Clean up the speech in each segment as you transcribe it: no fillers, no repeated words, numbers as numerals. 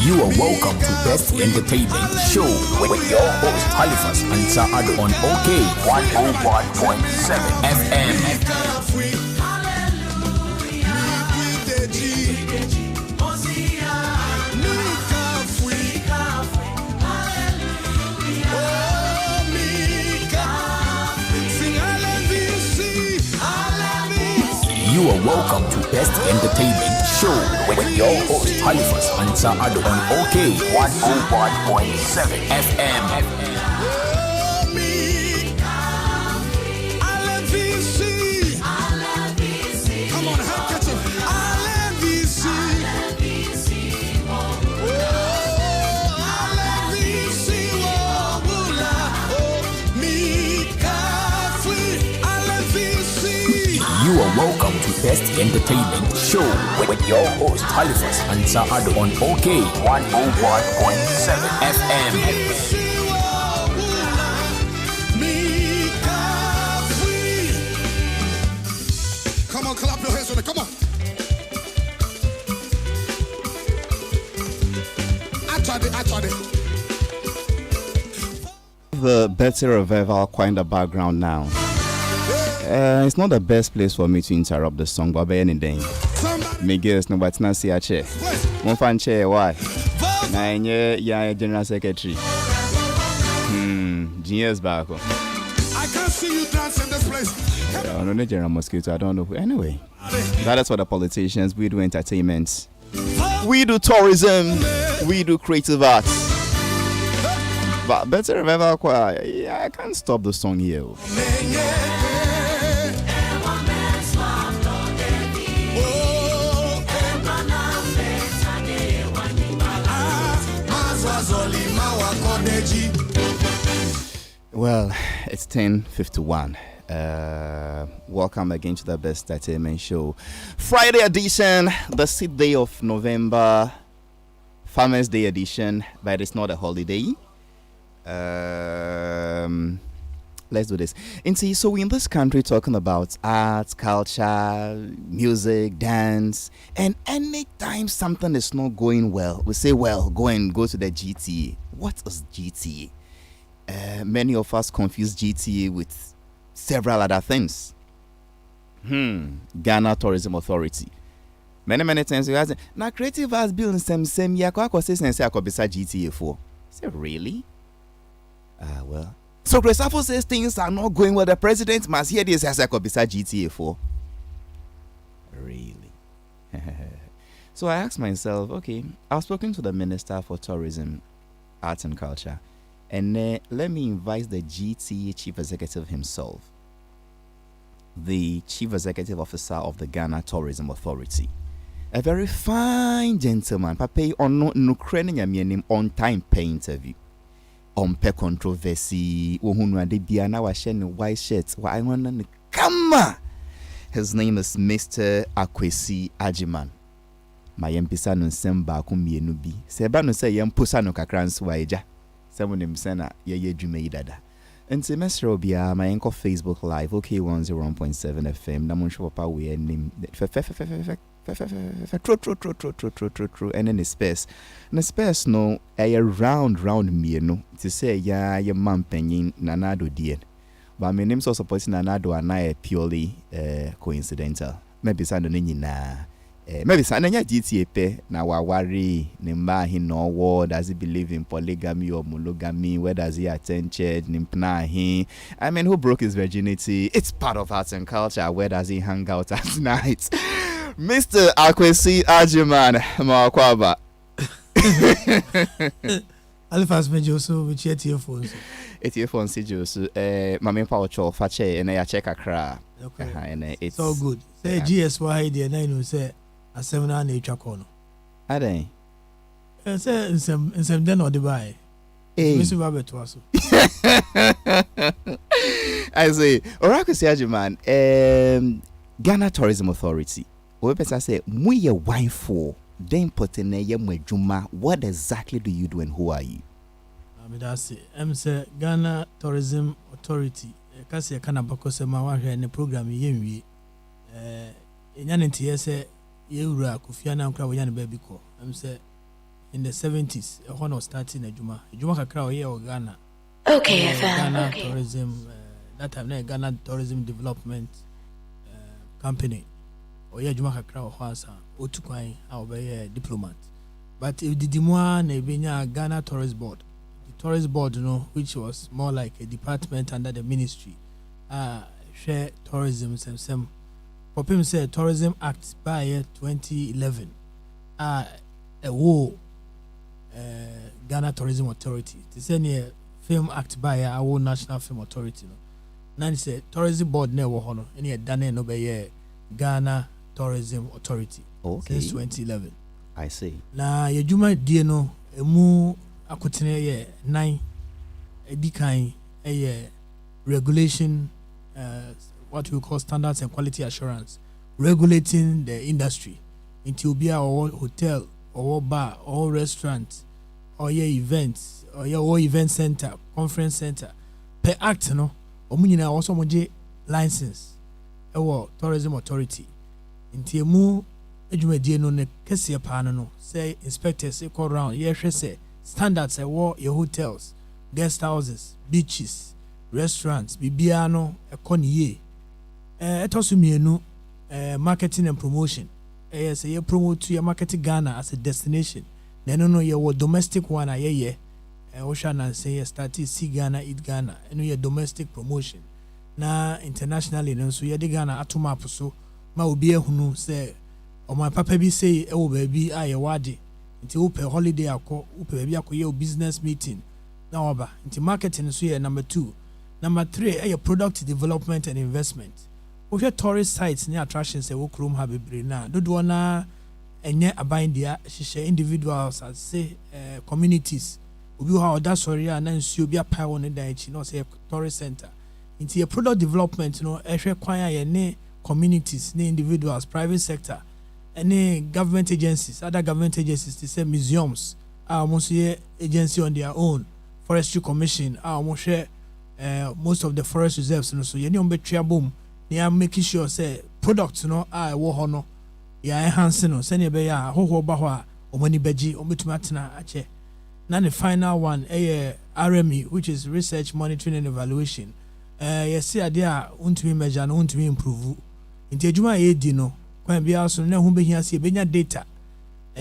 You are welcome to Best Entertainment Show with your host Halifax Ansah Addo on OK 101.7 FM. You are welcome to Best Entertainment Show with your host Halifax Ansah Addo on OK 101.7 FM. You are welcome to Best Entertainment Show with your host Halifax Ansah Addo on OK 101.7 FM. Come on, clap your hands with it. Come on. I tried it. The better revival kind of background now. It's not the best place for me to interrupt the song, but anything. Miguel's no, but not see a chair. One fan chair, why? Nine year general secretary. Genius back. I can't see you dance in this place. I don't know general mosquito, I don't know. Anyway, that is for the politicians. We do entertainment. We do tourism. We do creative arts. But better revival choir. Yeah, I can't stop the song here. Well, it's 10:51. Welcome again to the Best Entertainment Show. Friday edition, the 6th day of November, Farmers' Day edition, but it's not a holiday. Let's do this. And see, so in this country, talking about arts, culture, music, dance, and anytime something is not going well, we say, well, go to the GTA. What is GTA? Many of us confuse GTA with several other things. Ghana Tourism Authority. Many times you ask, now creative arts building same year, I say GTA 4. Say, really? Well. So Gresafo says things are not going well. The president must hear this as I could beside GTA 4. Really? So I asked myself, okay, I was speaking to the Minister for Tourism, Arts and Culture, and let me invite the GTA Chief Executive himself, the Chief Executive Officer of the Ghana Tourism Authority. A very fine gentleman, Pape on no on time pay interview. On pe controversy, white shirts. His name is Mr. Akwesi Ajiman. My empisa no semba kumienu bi. Seba no say yempusa no kakranso eja. Semo nim sena ye dwuma yi dada. Nti mesro bia my enko Facebook live OK 101.7 FM na monhwe papa we nim true and in the space no a round me no to say ya man penyin nanado dien but my name so supporting nanado and purely coincidental maybe sando nyina maybe sando nya GTA pe na wawari nimba he no war does he believe in polygamy or monogamy, where does he attend church nimpna he, I mean, who broke his virginity? It's part of arts and culture. Where does he hang out at night? Mr. Akwesi Ajiman Makwaba. Halifax Mejoso with your telephones. It's your phone, Sijosu. Mammy Paucho, Fache, and I check a cra. Okay. And it's so good. Say GSY, the nine say a 7 nature corner. Are they? Say in some den or the buy. Mr. Robert was. I say, Oracle Ajiman, Ghana Tourism Authority. What say, we wine for then put in a juma. What exactly do you do and who are you? That's it. I'm say Ghana Tourism Authority. Kasi kana bako se mawahe ne program yenwi. Nyane ntiye se yewura kufia na nkra wonya ne baby ko. I'm say in the 70s. When I was starting Juma kakra oye Ghana. Okay, Ghana okay. Tourism. That time, Ghana Tourism Development Company. Oye Juma kakra Ansah. Otukwan a diplomat. But if the Dimwa na Ghana Tourist Board, the Tourist Board, which was more like a department under the ministry, share tourism. Some Popim said Tourism Act by 2011. A war Ghana Tourism Authority. The same Film Act by our National Film Authority. Now it's a Tourism Board never honor any done no by Ghana Tourism Authority. Okay. Since 2011. I see. Na yejuma die no emu akotene ye 9 edikan regulation, what we call standards and quality assurance, regulating the industry into obi a or hotel or bar or restaurant or events or event center, conference center per act no omu nyina also moje license tourism authority into emu adwumadie no ne kese paano no say inspectors go round hwɛ say standards your hotels, guest houses, beaches, restaurants bibia no ekɔ ne etosumienu marketing and promotion say you promote to your market Ghana as a destination no your domestic one Ocean and say start see Ghana, eat Ghana, and your domestic promotion na internationally no so ye de Ghana atoma so ma obi ehunu say o my papa bi say baby aye wade nti wo pe holiday akọ wo pe baby akọ business meeting na oba nti marketing so ye number 2. Number 3 product development and investment. Wo hwe tourist sites ne attractions wo krom ha bebre na dodo na enye aban dia hihye individuals as say communities obi ha oda sorry na nsu obi apa won da echi no say tourist center nti a product development no ehwe kwan aye ne communities ne individuals, private sector, any government agencies, other government agencies, they say museums, almost agency on their own, forestry commission, almost share most of the forest reserves. So you need to boom, they are making sure say products, war no, enhancing no, send be ya ho bahwa omani beji omutumatina ache. Now the final one, RME, which is research, monitoring and evaluation. You see idea untumi measure no untumi improve. Inti adwuma di no kwan bia so na hu behia se benya data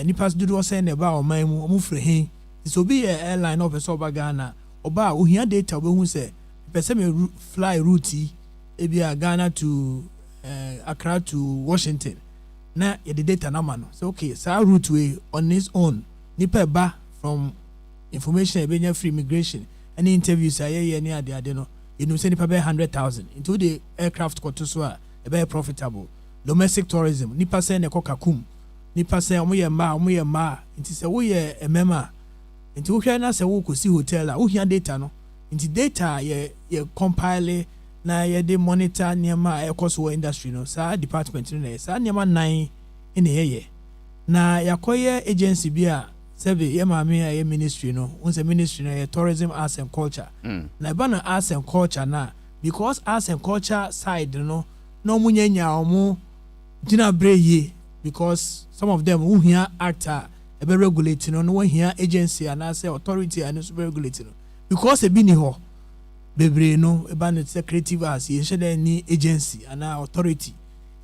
nipa dodo say na ba oman mu omufre hin so be airline of so ba Ghana oba ohia data obehu se pese me fly route e bia Ghana to Accra to Washington na ye the data na ma no so okay so route way on its own nipa ba from information e benya free immigration any interviews aye ni ade no you know say nipa be 100,000 into the aircraft koto so a very profitable. Domestic tourism, nipa say ne kokakum, nipa say omoye ma, inti say wo ye emema, inti wo hwe na say wo kosi hotel a wo hia data no, inti data ye compile na ye de monitor niema e koso industry no, sa department no sa niema 9 in ye na yakoye agency bia sebe ye maame ye ministry no, unse ministry na ye tourism, arts and culture. Na ba na arts and culture na because arts and culture side no munyanya omo jina breye because some of them who here actor e be regulating no here agency and say authority and so be regulating because e bi ni ho bebre no e ba no say creative arts ye shede ni agency and authority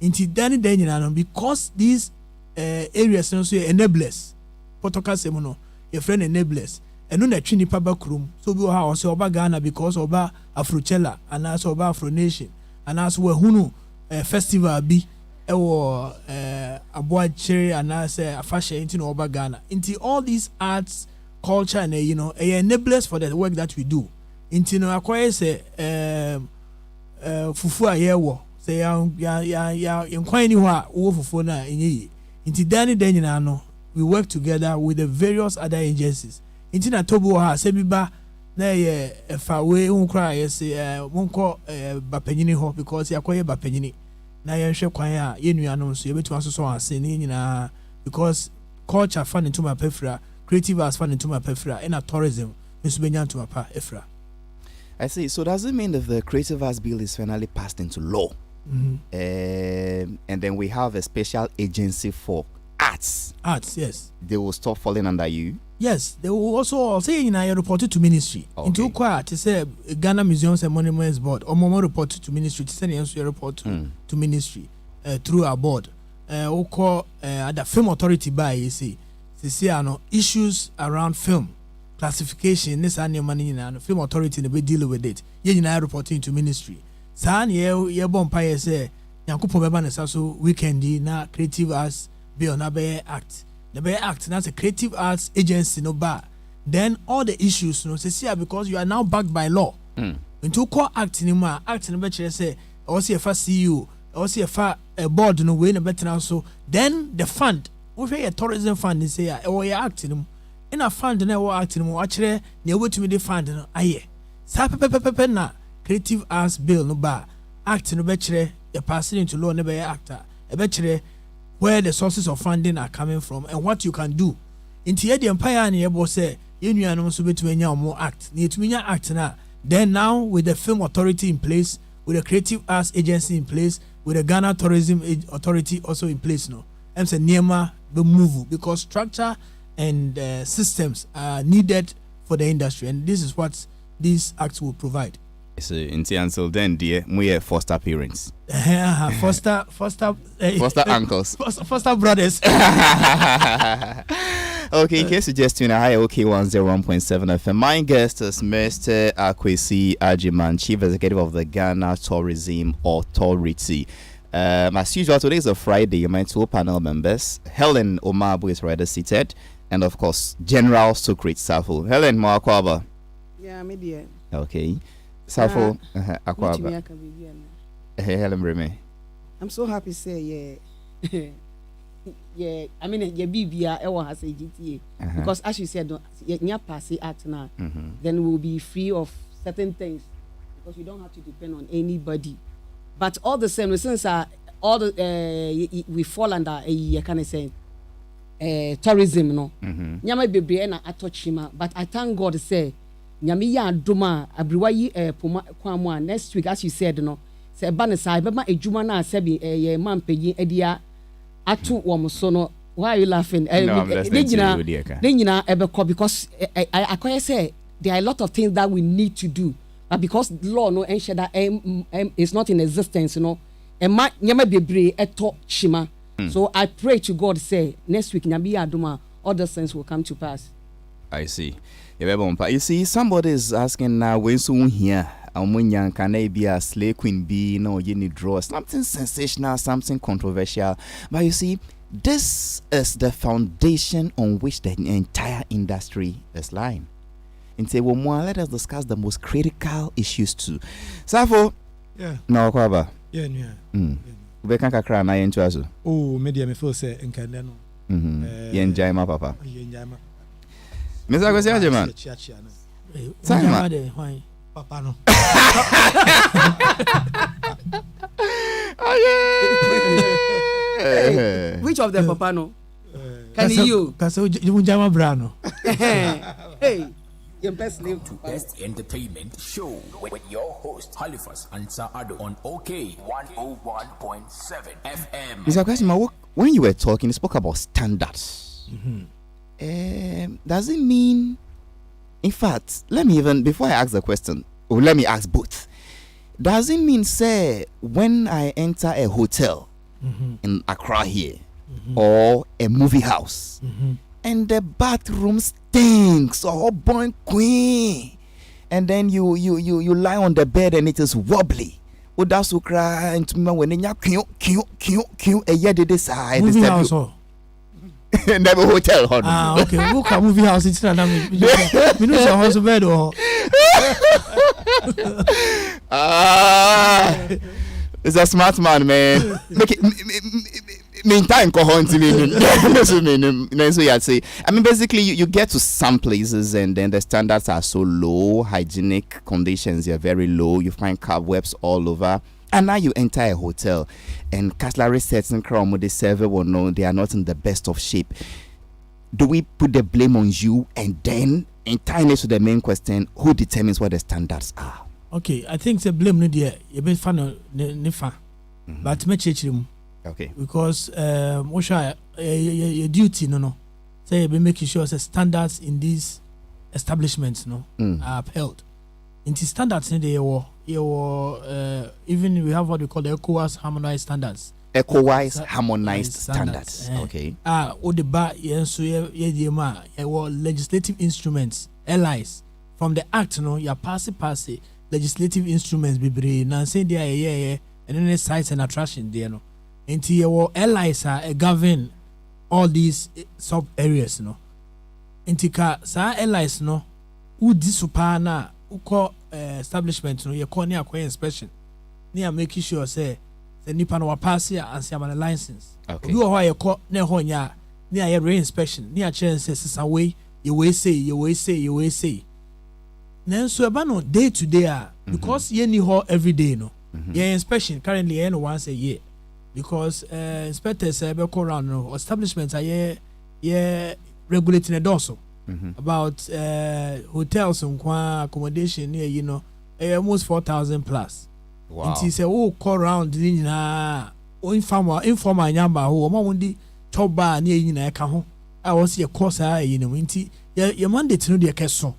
inti dan nyina no because these areas no so enablers protocol sem no your friend enablers eno na twi nipa ba krom so bi ha o say oba Ghana because oba Afrochella and also oba Afro Nation and also we hunu festival bi ewo aboachere and say afashe into oba Ghana into all these arts culture and enablers for the work that we do into no akoye say fufu ayewo say ya nkwan ni ho a wo fufu na enyi into dan nyina no we work together with the various other agencies into na tobo ha say biba na ye fa we unkra ye say monko bapanyini ho because yakoye bapanyini na ye hwe kwan a ye nuanom so ye betu asoso ase ni nyina because culture fan into my pefra, creative arts fan into my pefra, and tourism nso benya into my pa efra. I see. So does it mean that the Creative Arts Bill is finally passed into law? And then we have a special agency for arts. Arts, yes. They will stop falling under you. Yes, they will also say reported to ministry. Okay. Into quiet to say Ghana Museums and Monuments Board or more reported to ministry to send your report to ministry through our board. We call the film authority by you see issues around film classification. This annual money and film authority they deal with it. You reporting to ministry. San ye bompire say Yankupo beba so weekend na creative arts bill na be act. The Bay Act, that's a creative arts agency, no bar. Then all the issues, say because you are now backed by law. Into call act in ma act in the better say, or see a fast CEO, or see a board no way in a better also. Then the fund, we a tourism fund, they say, or you act in a fund, and I will act in more actually, near way to me the fund, and aye. Sapa na creative arts bill no bar. Act in the better, a passing into law never actor, a better. Where the sources of funding are coming from and what you can do. In the empire and able say, you know, so between more act. Need to act now. Then now with the film authority in place, with the creative arts agency in place, with the Ghana tourism authority also in place now. I'm saying Niema the move because structure and systems are needed for the industry, and this is what these acts will provide. So until then, dear, we are foster parents. Foster uncles. Foster brothers. Okay, in case you just tune in, hi, OK 101.7 FM. My guest is Mr. Akwesi Ajiman, Chief Executive of the Ghana Tourism Authority. As usual, today is a Friday. My two panel members, Helen Omabu is rather seated, and of course, General Sukrit Safo. Helen Mwakwaba. Yeah, me dear. Okay. Safo Akwaba. Helen Reme. I'm so happy to say, yeah. Yeah, I mean, your BBA, everyone has a GTA. Because as you said, your passy act now, then we'll be free of certain things because you don't have to depend on anybody. But all the same, since all the we fall under a kind of say tourism, no. Nyama bebre na atochima, but I thank God say nyami ya duma abriwayi poma kwamwa next week as you said no. Se ba ne sai bema ejuma na asebi ye mampeyi edia atu wo so no. Why are you laughing? No, I'm listening to you, Nyina ebeko because I say there are a lot of things that we need to do, but because law no ensure that is not in existence, you know. Ema nyama bebre eto shima. So I pray to God say next week nyami aduma all those things will come to pass. I see. You see, somebody is asking now when soon here. Can I be a slave queen be no you need draw something sensational, something controversial. But you see, this is the foundation on which the entire industry is lying. And say, well, more let us discuss the most critical issues too. Safo, yeah, no kwaba. Yeah, yeah. We can kakra na yentu aso. Oh, media me feel say nkande no. Yenjai ma papa. Yenjai ma. Mr. Akwesi Ajiman. Why? Papa no. Which of them, Papa no? Can you? Kaso jama brano. Hey, your best Welcome to Best Entertainment Show with your host Halifax Ansah Addo on OK 101.7 FM. Mr. Akwesi, when you were talking, you spoke about standards. Does it mean? In fact, let me before I ask the question, or let me ask both. Does it mean, say, when I enter a hotel in Accra here, or a movie house, and the bathroom stinks, or born queen, and then you lie on the bed and it is wobbly? Would that so cry into me when you a year did this side? Movie house, Never hotel. Okay. Look at movie house. It's not me know so house bed or. It's a smart man, man. Make it meantime go on to me. So you'd say, I mean, basically you get to some places and then the standards are so low, hygienic conditions are very low, you find cobwebs all over. And now you enter a hotel and cutlery sets and crown with the server will know they are not in the best of shape. Do we put the blame on you? And then, entirely to the main question, who determines what the standards are? Okay, I think the blame no there. You be fan nifa, but me chechim. Okay. Because your duty no say be making sure the standards in these establishments are upheld. In the standards in the even we have what we call the ECOWAS harmonized standards. ECOWAS harmonized standards. Okay. What the bar legislative instruments, allies from the act you pass legislative instruments be now say there and then sites and attraction there no. Into your allies are govern all these sub areas Into sa allies who disupana who call establishment you call near inspection near making sure say the nipa no pass here and say my license. Okay. You are you call near honya near your re-inspection near chance says away you will say then so about day to day because you need her every day your inspection currently once a year because inspectors go around establishments are regulating it also about hotels and accommodation near almost 4,000 plus. Wow. It is call around informal nyamba who omondi choba near ka ho I was your course your mandate no de keso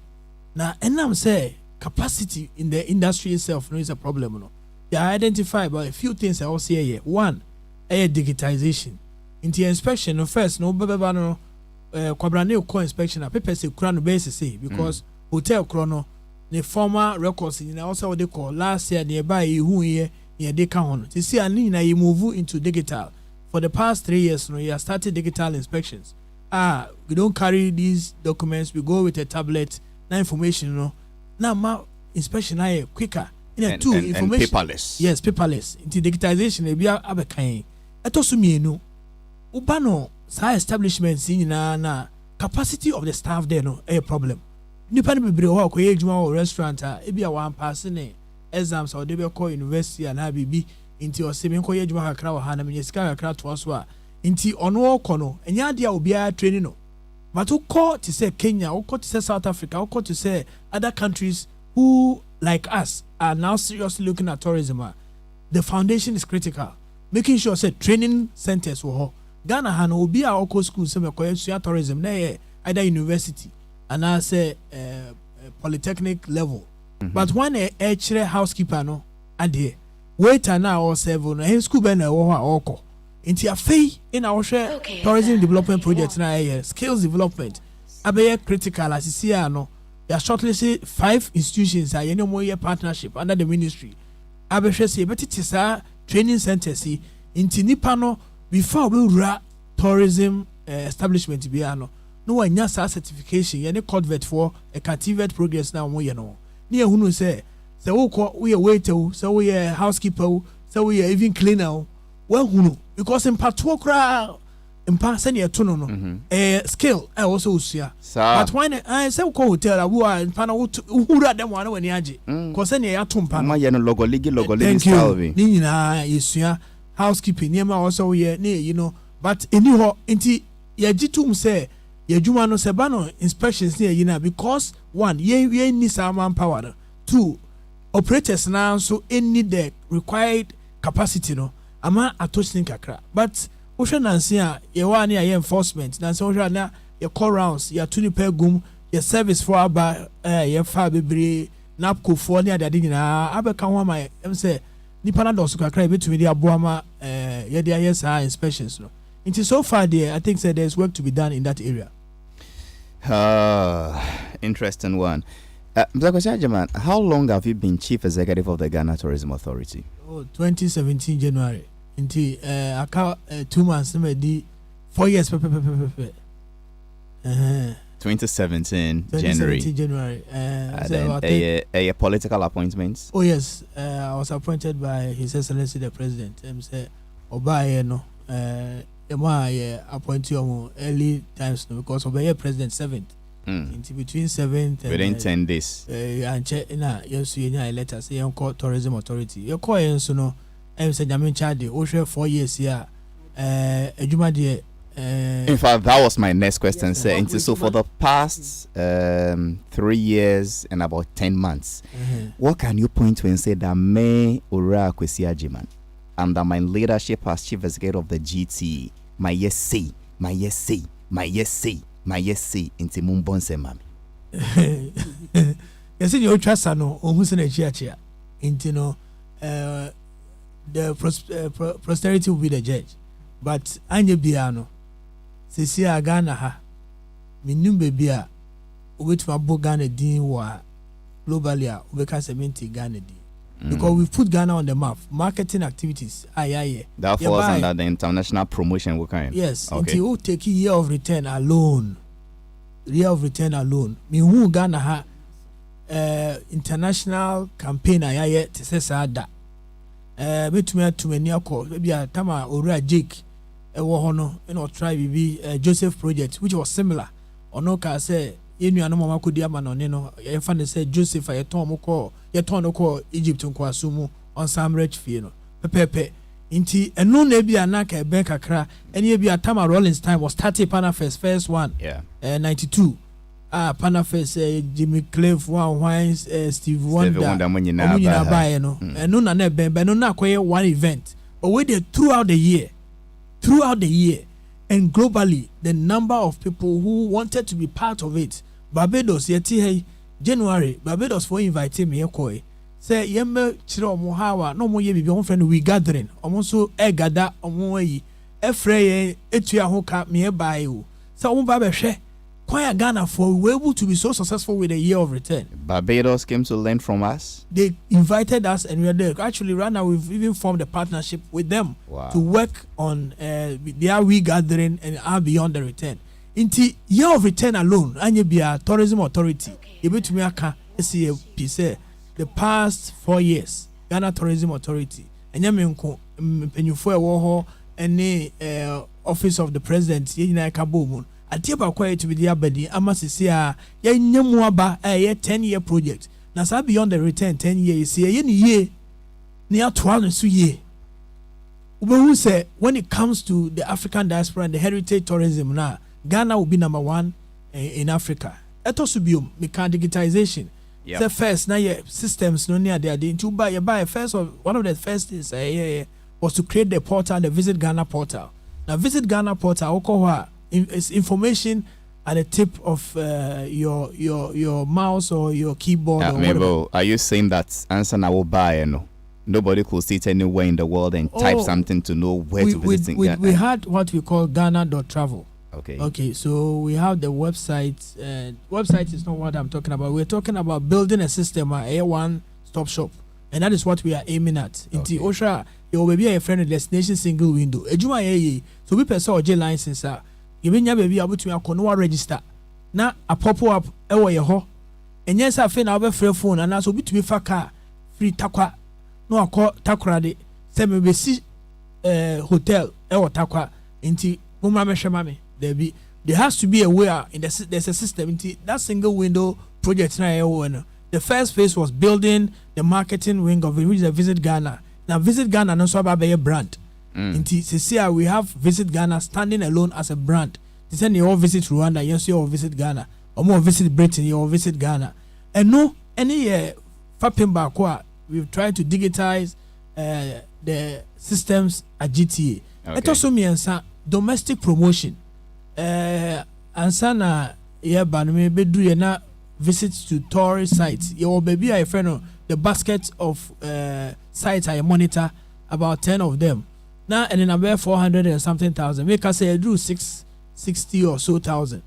na enam say capacity in the industry itself is a problem they identify about a few things I will say here. One, digitization. In the inspection, first, no baba quabrane co inspection, a paper say crown basis because hotel chrono, the former records in also what they call last year nearby who here near they can to see and you move into digital. For the past 3 years, you have started digital inspections. We don't carry these documents, we go with a tablet, now information, now my inspection are quicker. Information. And paperless. Yes, paperless. Into digitization, they be abekain. Etosu mienu. Ubano sa establishments in na capacity of the staff there no a problem. Nipa ni bebre ho akoye adwuma or restaurant e bia wan pass ne exams or they be call university and bibi into o se me koye adwuma kakra wa ha na me sika kakra to so a into ono okono enya dia obi a training no. But who call to say Kenya, who call to say South Africa, who call to say other countries who like us are now seriously looking at tourism. The foundation is critical. Making sure say training centers were Ghana han obi a oko school say me tourism na either university and I say polytechnic level. But when a housekeeper no ade waiter now or serve no school be na wo ha oko. Inti afei in our share tourism development project na skills development abeye critical as see no. There are shortlisted 5 institutions are any more partnership under the ministry. Abeshe say but it is a training center see inti nipa no before we ra tourism establishment bi ano no one nya certification any convert for a cultivate progress now mo ye no na ehunu say we waiter say we housekeeper say we even cleaner well hunu because in patoa kra mpa send your to no skill also usia but when I say ko hotel abu mpa na uhura dem wana wani age ko send your to mpa ma ye no logo ligi style bi ni nyina yesua housekeeping niema also we but any ho inti ye gitum say ye dwuma no se ba no inspections ni yina because one ye ni some manpower, 2 operators now so any the required capacity no ama atoshin kakra but Osha Nansia, ye wani a enforcement, Nancy Osha na ye call rounds, ye tuni per gum, ye service for aba, ye fabibre, napco for near the dinner, abeka my say, Nipana dosuka cry between the abuama, ye dia yes inspections. No. It is so far there, I think that there's work to be done in that area. Interesting one. Mr. Kwesi, how long have you been chief executive of the Ghana Tourism Authority? 2017 January. Inti aka 2 months na di 4 years 2017 January. A political appointments. Oh yes, I was appointed by His Excellency the President. Say Obaye no appoint you early times no because Obaye President 7th. Into between 7th and within 10 days. And check na yes you nya letter say you call tourism authority. You call so no say Jamin Chade o 4 years here adwuma de in fact that was my next question sir. So for the past 3 years and about 10 months what can you point to and say that may Ora Kwesi Agyeman under my leadership as chief executive of the GT, my yes say, my yes say, my yes say, my yes say, into Mumbonse mami. Yes, in your trust, I know, almost in a chia, into no, the posterity will be the judge. But Anya Biano, Cecilia Ghana ha, Minumbe Bia, which my book Ghana Dean wa globally, because 70 Ghana Dean. Because we put Ghana on the map, marketing activities. That falls under the international promotion. What kind? Yes, okay. Until you take year of return alone. Me who Ghana ha international campaign to say sada. Between to many call maybe a tama or Jake try Joseph project which was similar. Or no can say you know mama could diaman on if I say Joseph I told call Egypt on some rich fee pepe inti and no nebi anaka bank akra and ye be a time Rollins time was 30 Panafest first one 92 Panafest Jimmy Cliff one Wines Steve Wonder buy and no na ben no na one event but we did throughout the year and globally the number of people who wanted to be part of it. Barbados yeti January Barbados for inviting me ekoi say yembe chire omo hawa no mo ye bibi on friend we gathering omo so gather omo yi efre etua ho ka me buy o say omo ba be hwe kwan Ghana for we were able to be so successful with a year of return. Barbados came to learn from us. They invited us and we are there. Actually right now we've even formed a partnership with them to work on their we gathering and our beyond the return. Inti year of return alone, anya be a tourism authority. Ebe to me aka see the past 4 years Ghana Tourism Authority. Anya me nko penyufo ewo ho ene office of the president ye nyina ka bomu. Atie ba kwa to be the abadi amasisi a ye nyemu aba 10-year project. Na sa beyond the return 10 years see ye ni ye ni atoa no so ye. Who say when it comes to the African diaspora and the heritage tourism now, Ghana will be number 1 in Africa. Etosubium, digitization. The first now systems no near there. To buy first of one of the first things was to create the portal, the Visit Ghana portal. Now Visit Ghana portal, is information at the tip of your mouse or your keyboard. Or whatever. Are you saying that Ansah now will buy nobody could sit anywhere in the world and type something to know where to visit? We had what we call Ghana.travel. Okay, so we have the website. Website is not what I'm talking about. We're talking about building a system, a one-stop shop, and that is what we are aiming at. Inti Osha, your baby a friend destination single window. Ejuma so we pursue J license. You mean your baby able to a register. Now a pop up ewa yeho. And yes, I find our free phone and also be to be car free takwa. No a call takrade. Say me see hotel ewa takwa. Inti mama mami. There has to be a way there's a system into that single window project now. The first phase was building the marketing wing of it, which is a Visit Ghana. Now Visit Ghana no so about a brand. Into we have Visit Ghana standing alone as a brand. They say you all visit Rwanda, yes you all visit Ghana, or more visit Britain, you all visit Ghana. And no any fapping back we've tried to digitize the systems at GTA. It also means domestic promotion. Ansah na ye banme bedru ye na visits to tourist sites. Your baby I friend the basket of sites I monitor about 10 of them. Now and then about 400 and something thousand. Make us say I drew 660 or so thousand.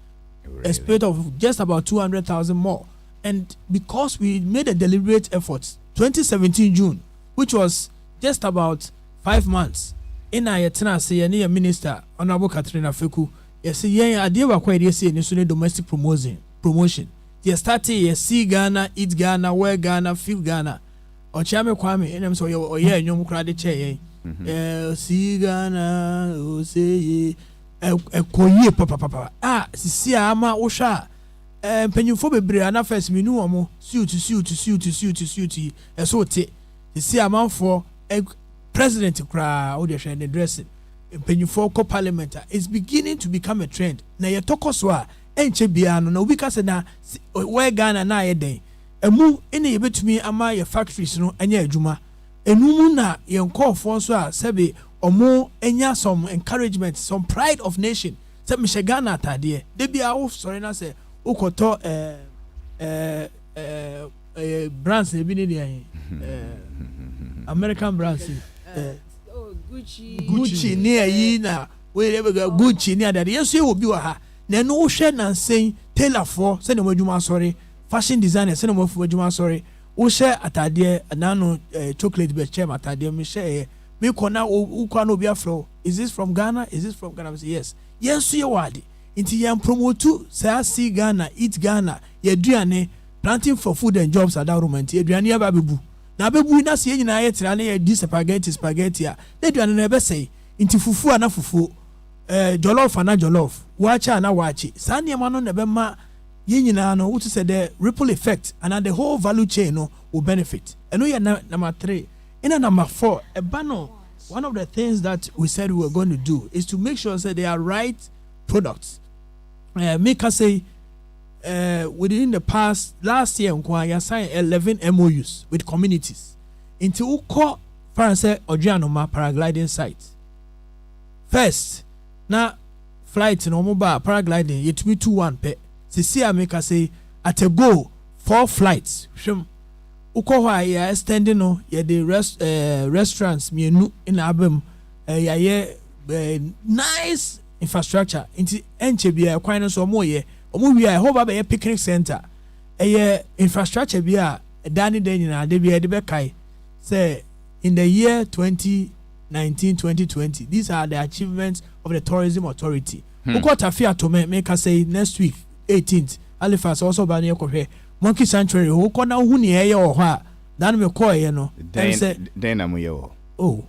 Really? A split of just about 200,000 more. And because we made a deliberate effort, 2017 June, which was just about 5 months, in Ayatana say a minister Honorable Katrina Feku. Yes, idea wa kwa idea ni domestic promotion. You started see Ghana, eat Ghana, wear Ghana, feel Ghana. Or chame kwame enem so yo ye nyom kra de che see Ghana say koye papa sisi ama wo hwa mpanyufo bebre na first menu omo suit eso te sisi amanfo president kra wo de hwe the dressing Penyufo ko parliament is beginning to become a trend. Na ye tokoso a enche bia no na obi ka se na we Ghana na ye den. Emu ene ye betumi ama ye factories no anya adwuma. enumu na yen call for so a sebe omo enya some encouragement, some pride of nation. Se me Ghana atade de bia wo sorry na se ukoto brands e bi ne dey American brands Gucci ne ayi na we Gucci ne adade yeso e obi wa ha na no wo hwe na nsen tailor for se na mo adwuma sorry fashion designer se na mo adwuma sorry wo hwe atade na no chocolate be chem atade me hwe me kona wo kwa no obi afro. Is this from Ghana? Is this from Ghana? I say yes. Yes, you wadi. Inti yam promote say see Ghana, eat Ghana. Ye duane planting for food and jobs at that room. Ye duane ya babebu. Na bebu na se nyina ye tira na ye di spaghetti a. De duane na be say inti fufu ana fufu. Jollof ana jollof. Wacha ana wachi. Sa niam no na be ma ye nyina no what say the ripple effect and the whole value chain no will benefit. Eno ye number 3. In number 4, one of the things that we said we were going to do is to make sure that they are right products. Make us say within the last year, we signed 11 MOUs with communities. Into Uko, France, Ojianoma paragliding site. First, now flight no mobile paragliding, yet me 2-1 pe. Sisia make us say at a go 4 flights. Uko ya extending no ya the restaurants mienu in abem ya nice infrastructure inti enche bia kwan no so omo wi a hoba be picnic center infrastructure bia dani den na de bia de be kai say in the year 2019-2020 these are the achievements of the tourism authority. Uko tafia to make us say next week 18th Halifax also ba ne kohwe Monkey Sanctuary who kona hu ne ye wo ha dan me call ye no then am ye wo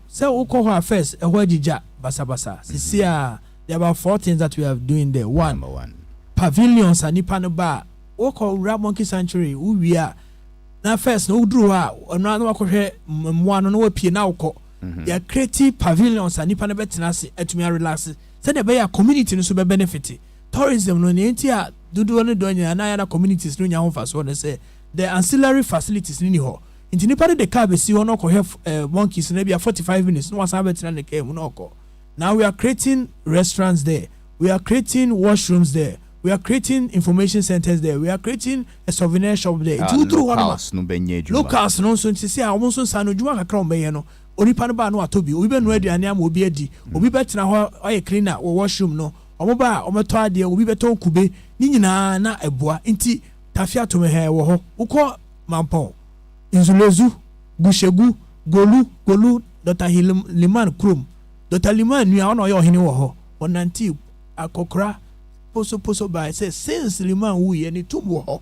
so who call her first e ho agija basabasa sisi a there are about 4 things that we are doing there. Number one pavilions anipa no ba who call Monkey Sanctuary who we are na first no duru ha ono na wakohwe mmoa no no pie na wokọ ya creative pavilions anipa no betina se atumi relax say the be community no so be benefit tourism no ne ntia dudu no do nya na ya communities no nya ho faso no say the ancillary facilities ni ho nti nipa de car be si ho no ko monkeys na bia 45 minutes no wasa betina ne car mu no ko. Now we are creating restaurants there, we are creating washrooms there, we are creating information centers there, we are creating a souvenir shop there. Locals no so nti say almost so sanu djuma kakra ombe no onipa no ba no atobi obi be no aduane am obi adi obi betina ho oye cleaner wo washroom no omoba ometo ade obi beto kube ni nyina na eboa nti tafia to me he wo ho ukọ mampon inzulezu gushegu golu Dr. Liman Krum Dr. Liman nua ono ye ohene wo ho onanti akokra poso by say since Liman wu ye ni tum wo ho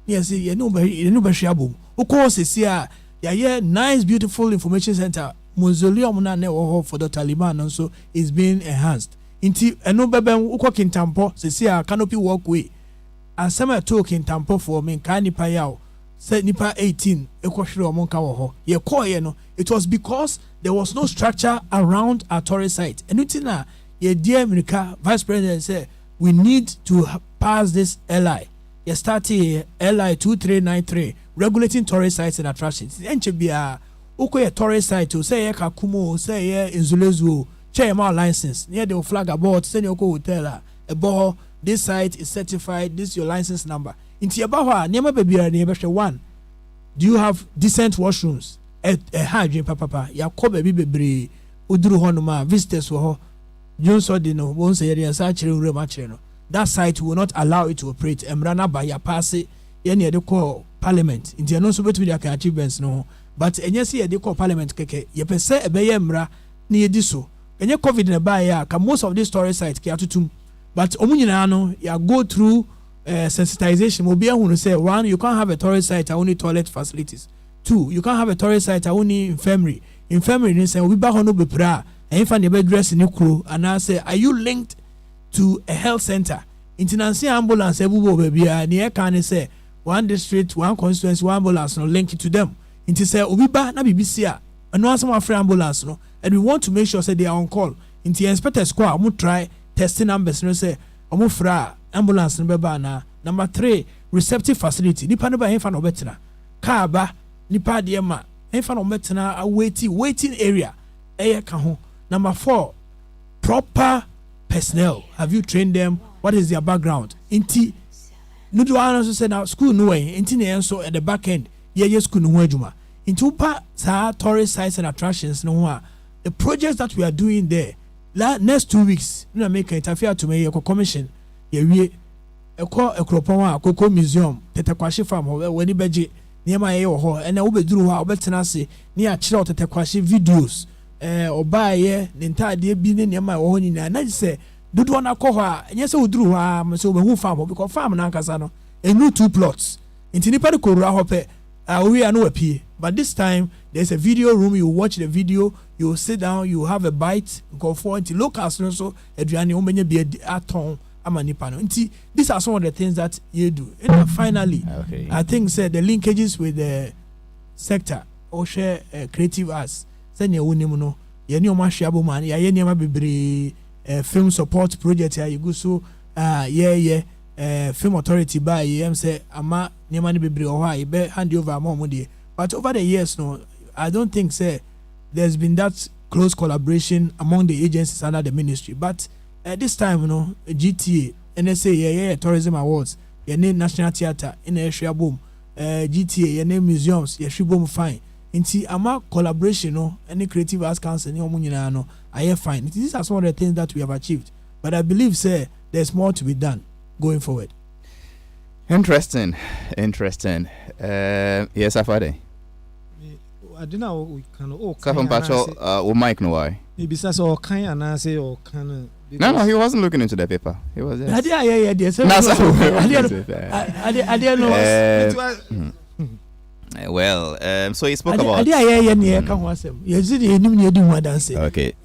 yes ye no be hwe abom ukọ sesi a ya nice beautiful information center mausoleum na ne wo ho for Dr. Liman so is being enhanced. Inti eno beben uko kintampo sesi a canopy walkway asema to kintampo for me kan nipa yawo say nipa 18 ekohwere omo nka wo ho ye koye no it was because there was no structure around our tourist site enuti na ye dear America vice president say we need to pass this LI ye start LI 2393 regulating tourist sites and attractions enche bia uko ye tourist site o say ye Kakumo say ye Inzulezu share my license near the flag about send your hotel a this site is certified, this is your license number into your bawa near baby one. Do you have decent washrooms a hygiene papa ya ko baby bebre uduru honoma visitors wo Johnson dino won say area search no that site will not allow it to operate emrana by ya pass ye near the call parliament into no so between their achievements no but enye see ye call parliament keke ye pese ebeye emra na ye di so enye COVID na ba ya ka most of these tourist sites ke atutum but omunyina no ya go through sensitization mo bia hunu say one you can't have a tourist site only toilet facilities, 2 you can't have a tourist site only infirmary ni say obi ba hono bepra and if an be dress ni kro and I say are you linked to a health center internancy ambulance ebubo bia na e kan say one district one constituency one ambulance no link to them inti say obi ba na bibisi a eno asem afre ambulance no and we want to make sure say they are on call inti inspectors ko a mo try testing numbers no say omo fra ambulance no be ba na. Number 3 receptive facility nipa no ba hefa no betina car ba nipa de ma ɛfa na ɔmɛtena waiting area ɛyɛ ka ho. Number 4, proper personnel. Have you trained them? What is their background? Inti no do I also say now school no way. Inti ne so at the back end ye school no adwuma. Into pa sa tourist sites and attractions no ho. The projects that we are doing there next 2 weeks na make interfere to me commission ye wie ekropon a koko museum tetekwashe farm ho wani beje niema ye ho ena wo beduru ho a obetena se ne a kire tetekwashe videos oba ye ne ntade bi ne niema wo ho nyina na se dodo na kɔ hɔ a enye se woduru hɔ a so obehu farm because farm na nkasa no enu 2 plots nti nipa de korura hɔ pe we are no apie. But this time there's a video room. You watch the video, you sit down, you have a bite, go for it. Locals so aduane o menye bi aton amanipa no. Nti these are some of the things that you do. And finally, I think say the linkages with the sector or share creative arts. Say ne wonim no, ye ne o ma hwea man, ye ne ma bebre film support project ya you go so film authority by say ama niema ne bebre o ha e be hand over among de. But over the years no, I don't think say there's been that close collaboration among the agencies under the ministry. But this time GTA NSA tourism awards National Theatre in area boom GTA museums boom fine nti ama collaboration any creative arts council ni omo nyina no I fine. These are some of the things that we have achieved, but I believe say there's more to be done going forward. Interesting. Yes, Afade. I don't know we can Kafan Pacho Mike no why. Maybe says or can I say or can No, he wasn't looking into the paper. He was just... I didn't know. Well, so he spoke about... Okay.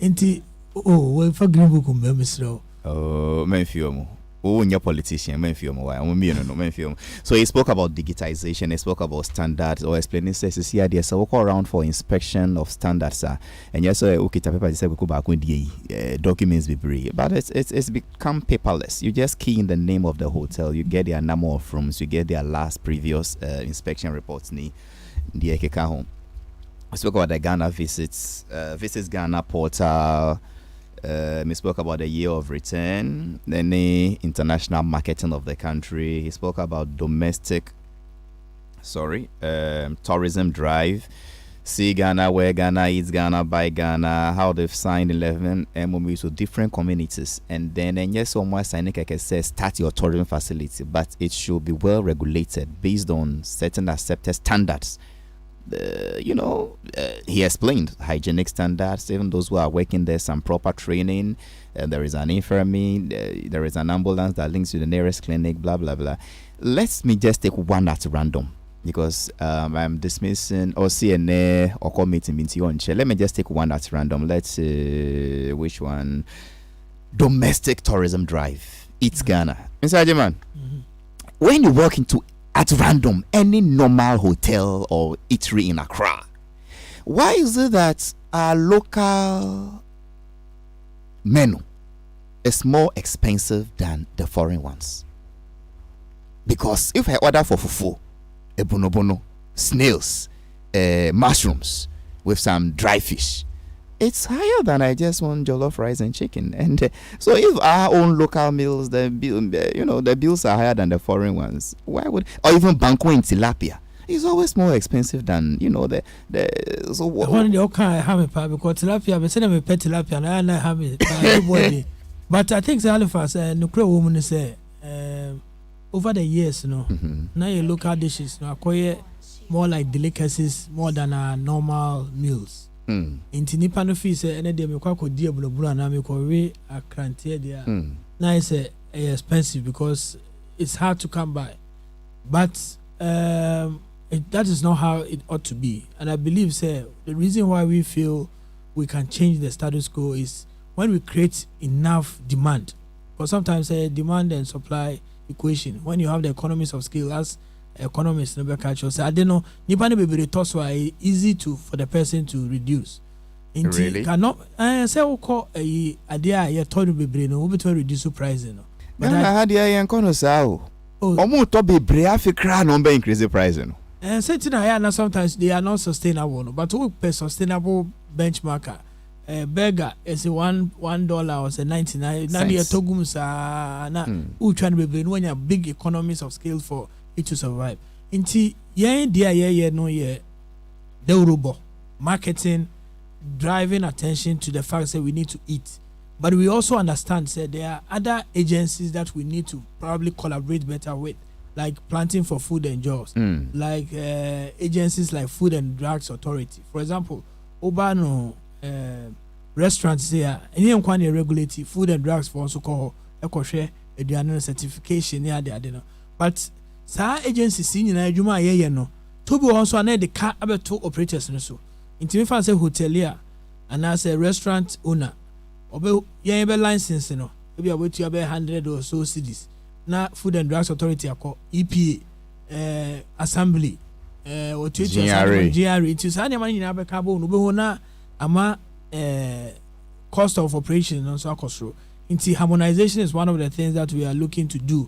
Oh, for Green Book, Mr. Oh, Menfiomo. Oh, your politician, Menfiomo. So he spoke about digitization, he spoke about standards, or explaining says here there's a walk around for inspection of standards, and yes, okay, paper said we go back when the documents be free, but it's become paperless. You just key in the name of the hotel, you get their number of rooms, you get their last previous inspection reports. Ni the Ekeka home. We spoke about the Ghana visits Ghana portal. We spoke about the year of return, then the international marketing of the country. He spoke about tourism drive, see Ghana, where Ghana is, Ghana, buy Ghana, how they've signed 11 MOUs with different communities. And yes, someone signing says start your tourism facility, but it should be well regulated based on certain accepted standards. He explained hygienic standards, even those who are working there, some proper training. There is an infirmary, there is an ambulance that links to the nearest clinic, blah, blah, blah. Let me just take one at random because I'm dismissing or CNA or committee meeting. Let me just take one at random. Let's see which one. Domestic tourism drive. It's Ghana. Mr. Ajiman, when you walk into at random any normal hotel or eatery in Accra, why is it that our local menu is more expensive than the foreign ones? Because if I order for fufu, ebonobono, snails, mushrooms with some dry fish, it's higher than I just want jollof rice and chicken. And so if our own local meals, the bills are higher than the foreign ones, why would, or even banco in tilapia is always more expensive than so what? One of the okay have it because tilapia, but send me pet tilapia and I not have it. But I think the Halifax no woman say over the years, now your local dishes acquire more like delicacies more than our normal meals. Inti nipa no fi say ene de me kwa kodi ebulobulu na me ko we akrante dia na say expensive because it's hard to come by, but that is not how it ought to be. And I believe say the reason why we feel we can change the status quo is when we create enough demand, because sometimes demand and supply equation, when you have the economies of scale as economists no be catch us. I don't know. Nipa ne be toss why easy for the person to reduce. Really? Cannot say we call a idea ye told be no we to reduce price no. But I had here en kono sa o. Omo to be bre afikra no be increase price no. And certain are sometimes they are not sustainable, but who pay sustainable benchmarker? Burger is a $1 or say 99. Now the togums are na who trying to be when you have big economies of scale for it to survive. Inti no the robo marketing driving attention to the fact that we need to eat. But we also understand that there are other agencies that we need to probably collaborate better with, like Planting for Food and Jobs, like agencies like Food and Drugs Authority. For example, Obano restaurants here, any one regulate food and drugs for also call share a certification near the but sa agencies in Nigeria ye no to be also an the car about two operators so into if I say hotelier and as a restaurant owner obe ye be license no maybe about you about 100 or so cities na Food and Drugs Authority call EPA assembly or GRA it is any money na be cabo no be na ama cost of operation and so control. Into harmonization is one of the things that we are looking to do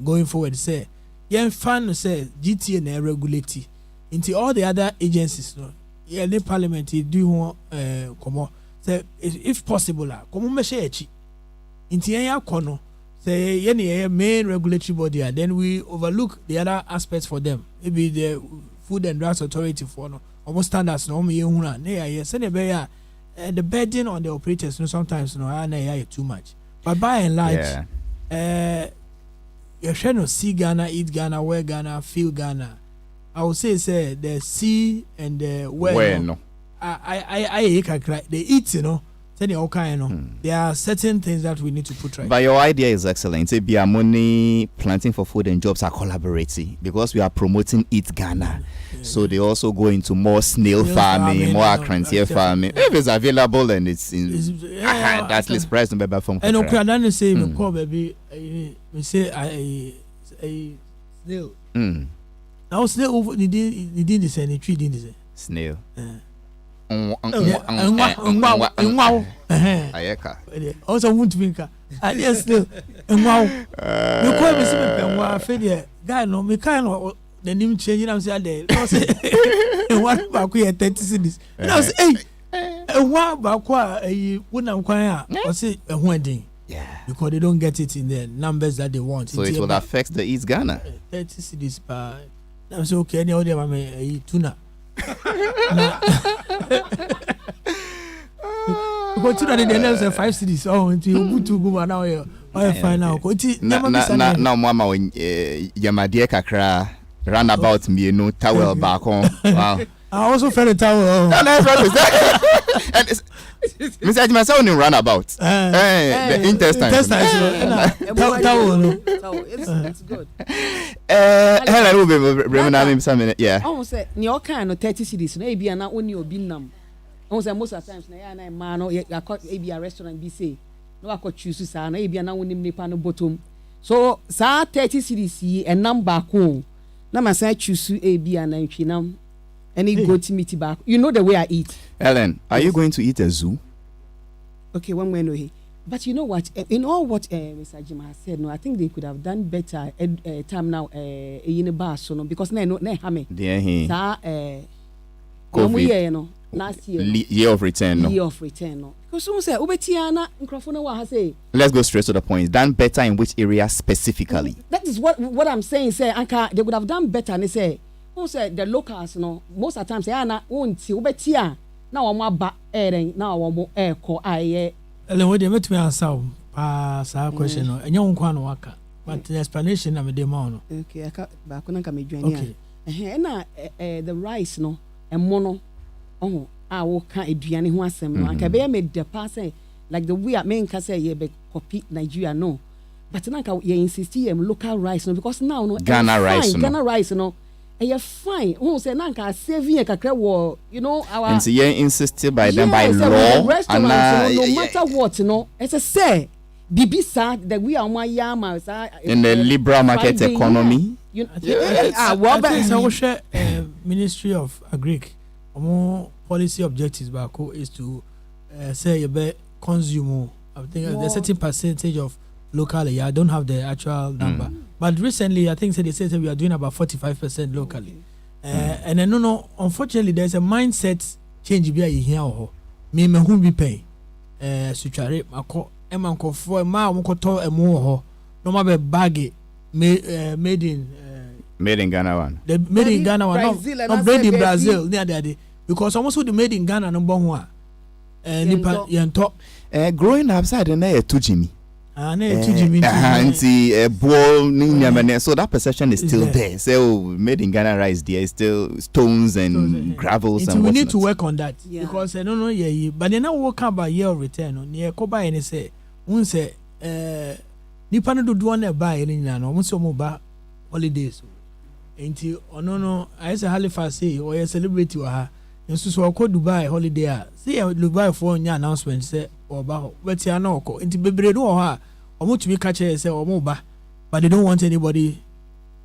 going forward. Say, yeah, fun say GTA na regulate into all the other agencies. No, yeah, the parliament do come on. Say if possible, come on, me share chi. Into yeah, kono say yeah, main regulatory body. Then we overlook the other aspects for them. Maybe the Food and Drugs Authority for no. Almost standards no me huna ne send be the burden on the operators no sometimes no na too much, but by and large you should no see Ghana, eat Ghana, wear Ghana, feel Ghana. I would say the see and the wear no I they eat there are certain things that we need to put right. But your idea is excellent. Say be money Planting for Food and Jobs are collaborating because we are promoting Eat Ghana. So they also go into more snail farming, more acrantier farming. If it's available and it's in that's less price no better from. And okay, I don't say me call baby me say a snail. Now snail over the didn't say the tree didn't say. Snail. Ayeka. Also won't be I yes snail. Wow. You call me some wow failure. Guy no me kind of the name changing am say there. No say one back here 30 cities. Now say hey one back eh wonam kwan a o say ehun adin. Yeah. Because they don't get it in the numbers that they want. So it will affect the East Ghana. 30 cities per. Now say okay any other mama tuna. Because tuna they say 5 cities oh until you to go now here. Oh fine now. Now mama when Yamade kakra roundabout me no towel back on. Wow. I also felt a towel. That's what is that? And Mr. Myself in roundabout. The intestines. Towel. It's good. Hello, remember some minute. Yeah. Almost say your kind of 30 cities. No, be na only obinam. Almost most of the times na man no ya be a restaurant be say. No I could choose sa na be na onim nipa no bottom. So sa 30 cities and number ko. Na ma say choose a be an antwinam. Any goat meat back. You know the way I eat. Ellen, are you going to eat a zoo? Okay, one way no he. But you know what? In all what Mr. Jim has said, no, I think they could have done better time now in a bar, so no, because no hame. Yeah, he. COVID, no, last year. Year of return, no. Year of return, no. Because someone say, Ubetiana, microphone, what I say. Let's go straight to the point. Done better in which area specifically? That is what I'm saying. Say, Anka, they would have done better, and they say. Who said the locals no most of the time say na won ti obetia na wo ma ba eren na wo mo eko aye ele we dey metumi answer pa sa question no enye won kwa no waka but the explanation na me dey ma no okay aka ba ko na ka me dwane na the rice no emo no oh a wo ka eduane ho asem no anka be me de pa say like the way me nka say ye be copy Nigeria no but na ka ye insist ye local rice no because now no Ghana rice no you're fine. Who say nanka saving a kakra war, you know our and so you're insisted by them by law and no matter what, you know, it's a say Bibisa that we are my yama in the liberal market economy. You Ministry of Agric more policy objectives back is to say you be consume I think a certain percentage of locally. I don't have the actual number, but recently I think they said we are doing about 45% locally. And then no, unfortunately, there's a mindset change. Be here, me who be paying. Suchare, mako, emanko for ma wonkoto emu no ma baggy made in Ghana one. The made in Ghana one, not made in Brazil near there, because almost the made in Ghana no bon nipa yento. Growing up side na to Jimmy. Na to Jimmy. So that perception is still there. So made in Ghana rice there is still stones and gravels and we need to work on that because I don't know but then now work about year of return on near Koba and say one say nipa no do one buy any na no so mo ba holidays enti no I say Halifax say or you celebrate wa ha nso so ko Dubai holiday a see Dubai for nya announcement say oba ho wetia na oko enti bebre no ha omo tumi ka che say omo ba but they don't want anybody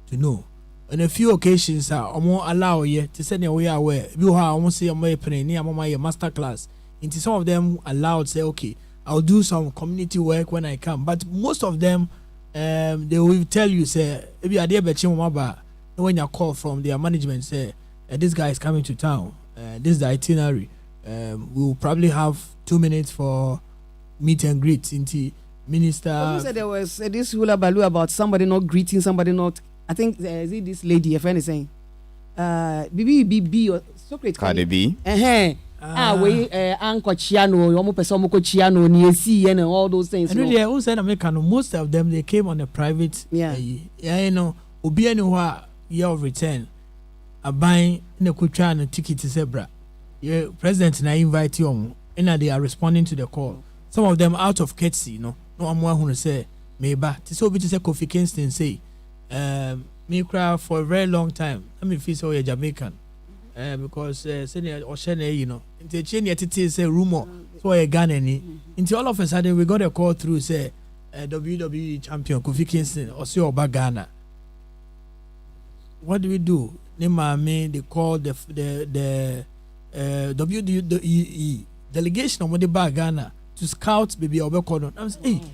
to know. On a few occasions omo allow ye to say we are aware bi ho omo say omo pray ni omo my master class into some of them allowed say okay I'll do some community work when I come, but most of them they will tell you say if you are there when you call from their management say this guy is coming to town, this is the itinerary, we will probably have 2 minutes for meet and greet into minister. You said there was this hula baloo about somebody not greeting somebody not. I think is it this lady a friend is saying BB or Socrates Cardi B. We Uncle Chiano, Yomo Pesomo Chiano, Niesi, and all those things. And really, I also said American, most of them they came on a private. You know, Obianua year of return. A buying in a kuchan ticket to Zebra. Yeah, President and I invite you, and they are responding to the call. Some of them out of courtesy, no one who say, maybe so bit is a Kofi Kingston say, me cry for a very long time. Let me feel so a Jamaican. Because senior Oshene, you know, into chain yet it is a rumor so a gun any. Into all of a sudden we got a call through say WWE champion Kofi Kingston or so Ghana. What do we do? They call the WWE delegation of the Ghana to scout baby Obekono. I'm saying, hey,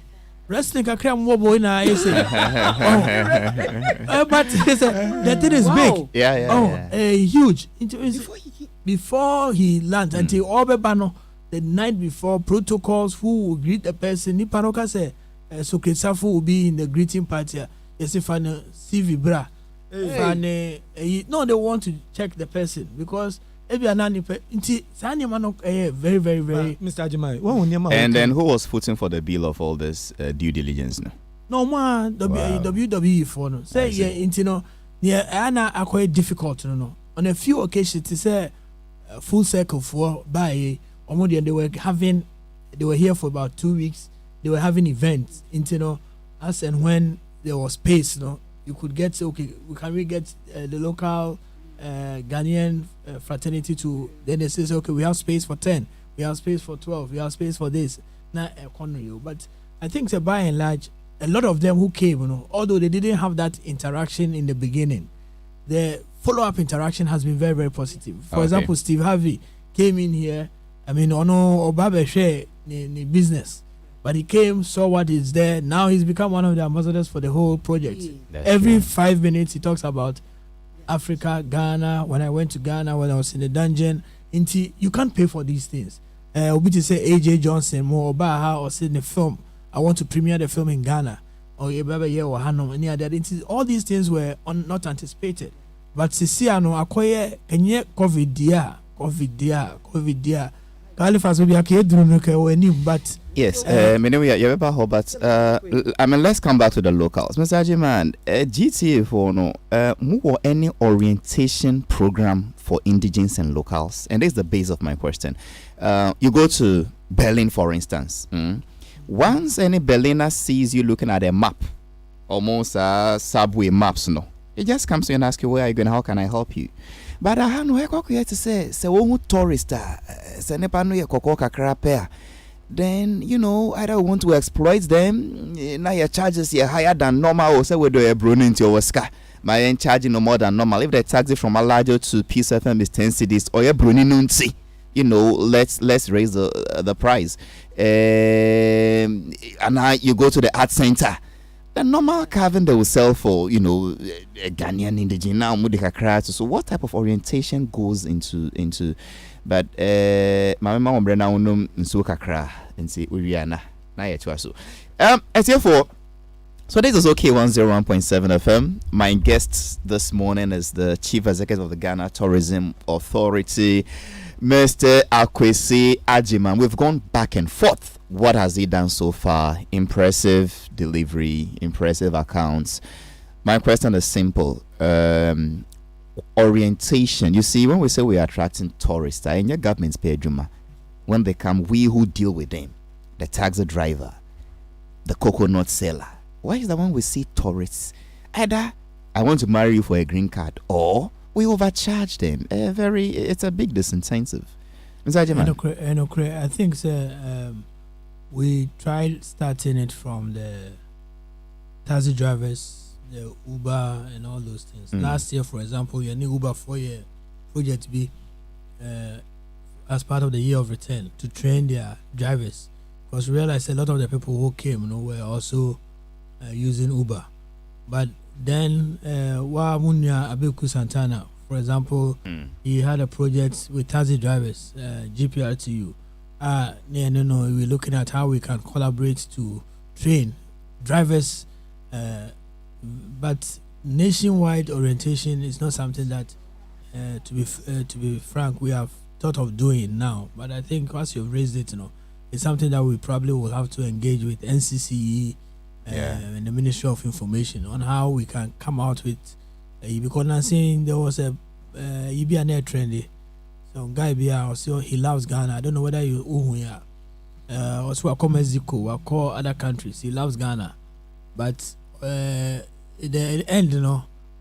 wrestling can create more boy now. But the thing is big. Huge. Before he lands until Obebano, the night before protocols who will greet the person. Ni paroka say Socrates will be in the greeting party. Yes, if I CV bra. No, they want to check the person because if you are not very, very, very. Mr. Ajimai, and then who was footing for the bill of all this due diligence now? No man, WWE for no. Say Anna are quite difficult, no. On a few occasions, to say full circle for by they were here for about 2 weeks. They were having events, as and when there was space, you could get can we get the local Ghanaian fraternity to then they say okay we have space for 10, we have space for 12, we have space for this now but I think by and large a lot of them who came although they didn't have that interaction in the beginning, the follow-up interaction has been very, very positive. For example, Steve Harvey came in here Obabe share the business. But he came, saw what is there. Now he's become one of the ambassadors for the whole project. Every 5 minutes he talks about Africa, Ghana. When I went to Ghana, when I was in the dungeon, you can't pay for these things. Obi say AJ Johnson, more Obaha, or say the film. I want to premiere the film in Ghana, or any other. All these things were not anticipated. But Sisiano akoye kenye COVID dia. Halifax will be but yes, but I mean, let's come back to the locals. Mr. Ajiman, GTA for more any orientation program for indigenes and locals, and this is the base of my question. You go to Berlin, for instance. Once any Berliner sees you looking at a map, almost subway maps, it just comes to you and asks you where are you going, how can I help you? But I have no here to say tourist then either we want to exploit them, now your charges are higher than normal, or say we do a brewing into your scar. My end charging no more than normal. If they taxi from Alajo to Peace FM is 10 cities or your brewing nunsi, let's raise the price. And now you go to the art center. The normal carving they will sell for, Ghanaian indigenous now Mudika. So what type of orientation goes into? But my mama Brenda unum nsukakra and see Uriana. Na yet so. As therefore. So this is OK 101.7 FM. My guest this morning is the Chief Executive of the Ghana Tourism Authority, Mr. Akwesi Ajiman. We've gone back and forth. What has he done so far? Impressive delivery, impressive accounts. My question is simple. Orientation. You see, when we say we are attracting tourists, in your government's pay Juma, when they come, we who deal with them, the taxi driver, the coconut seller. Why is that when we see tourists, either I want to marry you for a green card, or we overcharge them? It's a big disincentive. Mr. Ajiman. I think we tried starting it from the taxi drivers, the Uber, and all those things. Last year, for example, your new Uber 4-year project be as part of the year of return to train their drivers, because we realized a lot of the people who came, were also using Uber. But then Wamunya Abeku Santana, for example, he had a project with taxi drivers, GPRTU. We're looking at how we can collaborate to train drivers, but nationwide orientation is not something that to be frank, we have thought of doing now. But I think once you've raised it, it's something that we probably will have to engage with NCCE and the Ministry of Information on how we can come out with because I'm saying there was a EBNA trendy. So guy also he loves Ghana. I don't know whether you also I call Mexico, I call other countries. He loves Ghana. But the end,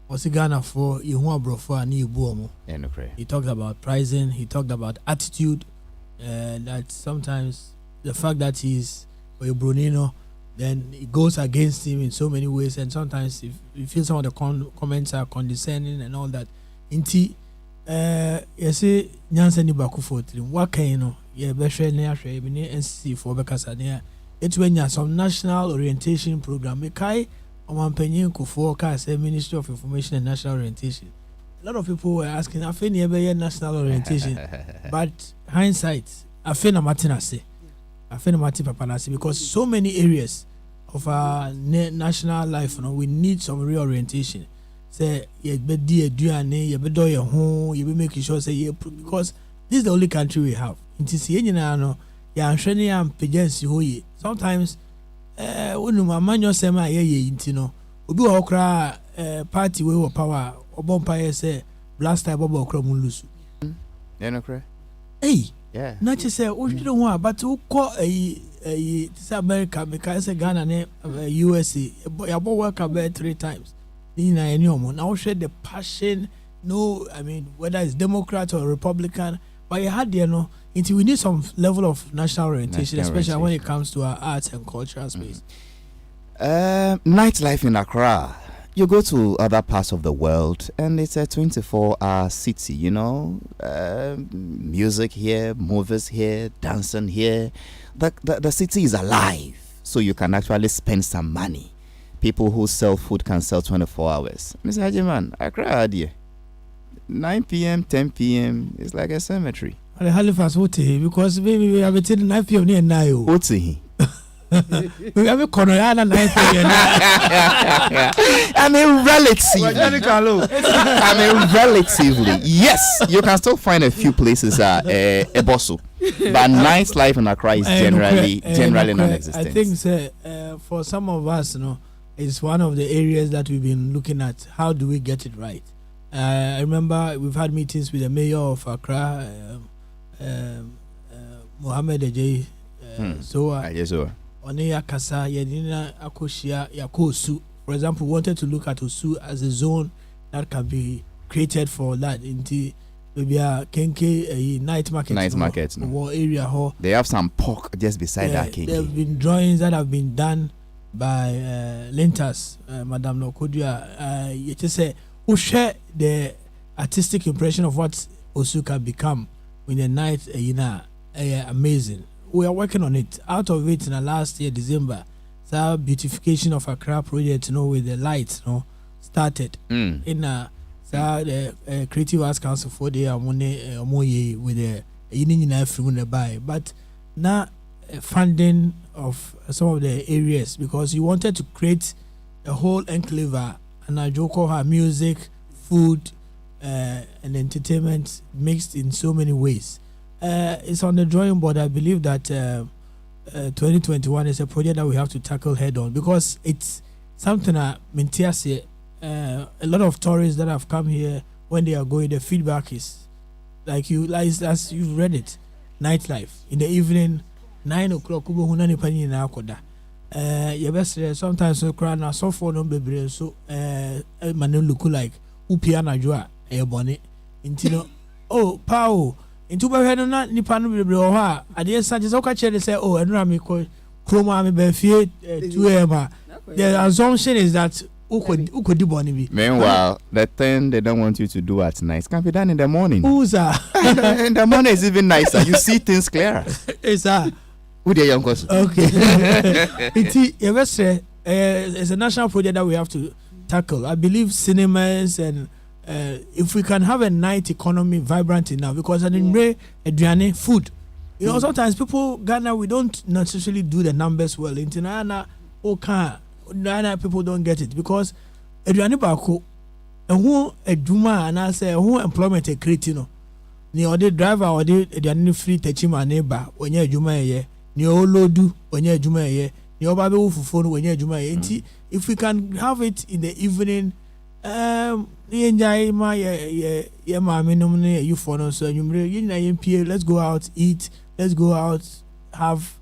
was Ghana for you bro for a new boom. He talked about pricing, he talked about attitude, that sometimes the fact that he's a Brunino, then it goes against him in so many ways, and sometimes if you feel some of the comments are condescending and all that. Inti, you say Nyansa ni baku for trim. What can be NCC for Bekasania? It's when you have some national orientation program. Mekai Oman Penyin Kufo say Ministry of Information and National Orientation. A lot of people were asking, I feel near national orientation, but hindsight, I feel Martina say. Because so many areas of our national life, we need some reorientation. Say, you be do your home, you be making sure say because this is the only country we have. Sometimes, when my man sema obi okra party we power obompire say blast time bobo okra munlusu. Hey. Yeah. Not just say, oh, you don't want, but who call this America because Ghana ne USA. You work about 3 times. Now share the passion. No, I mean whether it's Democrat or Republican, but you had until we need some level of national orientation, especially when it comes to our arts and cultural space. Nightlife in Accra. You go to other parts of the world and it's a 24-hour city, music here, movies here, dancing here. The city is alive, so you can actually spend some money. People who sell food can sell 24 hours. Mr. Hajiman, Accra idea. 9 p.m., 10 p.m. It's like a cemetery. Halifax, because maybe we have it 9 p.m. near Nayo. What's he? We have a corner and a 9 p.m. I mean, relatively, yes, you can still find a few places a bosso, but nightlife in Accra is generally non-existent. I think for some of us, it's one of the areas that we've been looking at. How do we get it right? I remember we've had meetings with the mayor of Accra, Mohammed Ajay. Kasa Yedina Akoshia Yakosu, for example, wanted to look at Osu as a zone that can be created for that into maybe a Kenke night market area. They have some pork just beside that Kenke. There have been drawings that have been done by Lentas, Madame Nokodia. You just say, who share the artistic impression of what Osu can become. with the night, amazing. We are working on it. Out of it, in the last year, December, the beautification of Accra project, with the lights, started in the Creative Arts Council for the Amoye with the union buy, but now funding of some of the areas, because he wanted to create a whole enclave and I joke her music, food, and entertainment mixed in so many ways. It's on the drawing board. I believe that 2021 is a project that we have to tackle head on, because it's something that a lot of tourists that have come here, when they are going, the feedback is like as you've read it, nightlife in the evening, 9 o'clock. Sometimes so cry now, so for no baby, so man look like upiana joa a bonnet into oh pow into my head not nipan baby or ha. I didn't such as okay say oh and rami call chroma me be fear to the assumption is that who could do bonnie. Meanwhile, the thing they don't want you to do at night can be done in the morning. Who's in the morning is even nicer. You see things clearer. It's Who the young person? Okay. It's a national project that we have to tackle. I believe cinemas and if we can have a night economy vibrant enough, because in food. Sometimes Ghana, we don't necessarily do the numbers well. In Ghana, people don't get it because Adriani Bako, who a Juma and I say who employment a create, ni or the driver or the free techima neighbor when you're Juma. Ni olodu onye adwuma ye ni obabe wo fufuo no onye adwuma ye nti if we can have it in the evening enjoy my ye maame no ne you for no so anwumre ye na ye pie, let's go out, eat, let's go out, have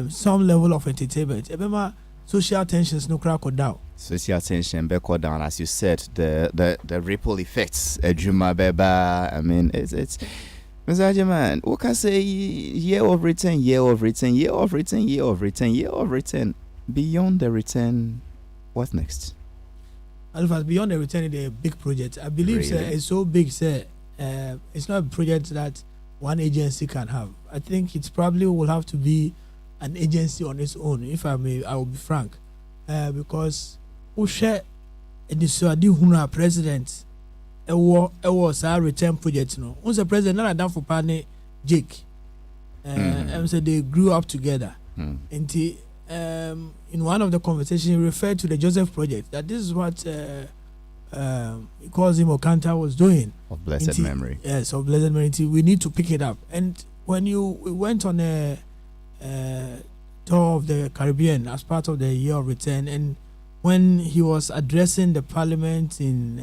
some level of entertainment. Ebema social tensions no crack down. Social tension be down, as you said, the ripple effects adwuma beba. I mean it's Mr. Ajaman, who can say year of return, year of return, year of return, year of return, year of return? Beyond the return, what next? Halifax, beyond the return is a big project. I believe really? It's so big, sir. It's not a project that one agency can have. I think it probably will have to be an agency on its own, if I may, I will be frank. Because we share the president. It was our return project. Once the president not done for partner Jake, and so they grew up together. And in one of the conversations, he referred to the Joseph project. That this is what he calls him Okanta was doing. Of blessed memory. Yes, of blessed memory. We need to pick it up. And when we went on a tour of the Caribbean as part of the year of return, and when he was addressing the parliament in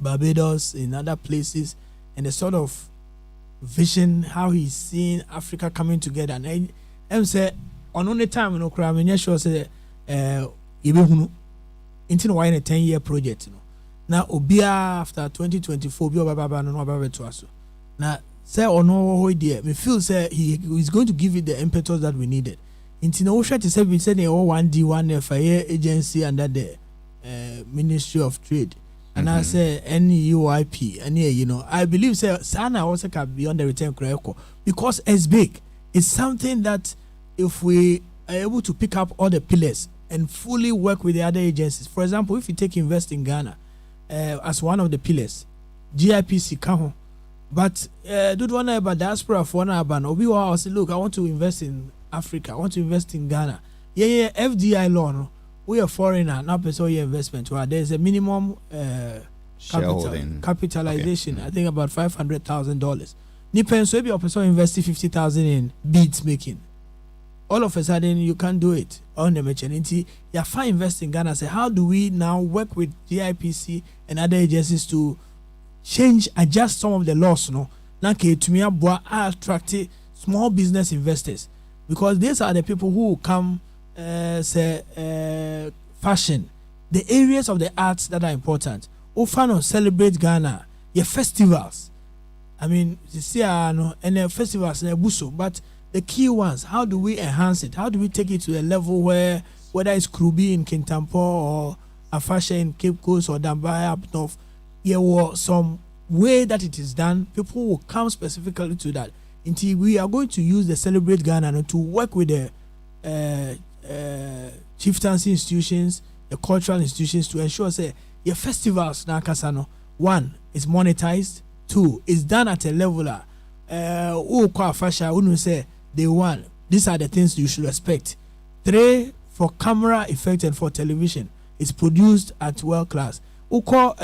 Barbados, in other places, and the sort of vision how he's seeing Africa coming together, and I say on only time crime and sure say into why in a 10-year project now obia after 2024 now say or no idea me feel say he is going to give it the impetus that we needed. Into no to say we said 1D1 FIA agency under the Ministry of Trade. And I say NUIP, and I believe say Sana also can beyond the return because it's big. It's something that if we are able to pick up all the pillars and fully work with the other agencies. For example, if you take Invest in Ghana as one of the pillars, GIPC come, but do one about Diaspora for one about Obi wa say, look, I want to invest in Africa, I want to invest in Ghana. Yeah, FDI law no. We are foreigner, not person investment. Where there's a minimum capitalization. Okay. I think about $500,000. Nipen so be a person investing 50,000 in beads making. All of a sudden you can't do it on the maternity. You fine invest in Ghana. Say how do we now work with GIPC and other agencies to adjust some of the laws? No, now to me attract small business investors, because these are the people who come. Fashion, the areas of the arts that are important. Often celebrate Ghana, your festivals. I mean, and the festivals in Buso, but the key ones, how do we enhance it? How do we take it to a level where, whether it's Krubi in Kintampo or Afasha in Cape Coast or Dambaya up north, there were some way that it is done, people will come specifically to that. Until we are going to use the Celebrate Ghana to work with the chieftaincy institutions, the cultural institutions to ensure say your festivals na kasano. One is monetized. Two is done at a level say they want. These are the things you should respect. Three, for camera effect and for television, it's produced at world class. Uko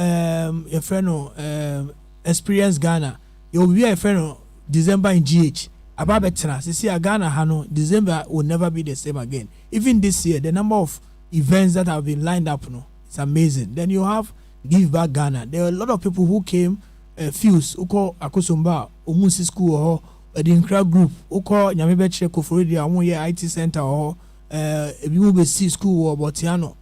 your friend Experience Ghana. You will be a friend December in GH. Ababetra, see Ghana Hano, December will never be the same again. Even this year, the number of events that have been lined up, it's amazing. Then you have Give Back Ghana. There are a lot of people who came, Fuse, Uko Akosomba, Umusi School, or the Inkra Group, Uko Nyamebe Kofuridi, Amuye IT Center, or BC School, or Botiano.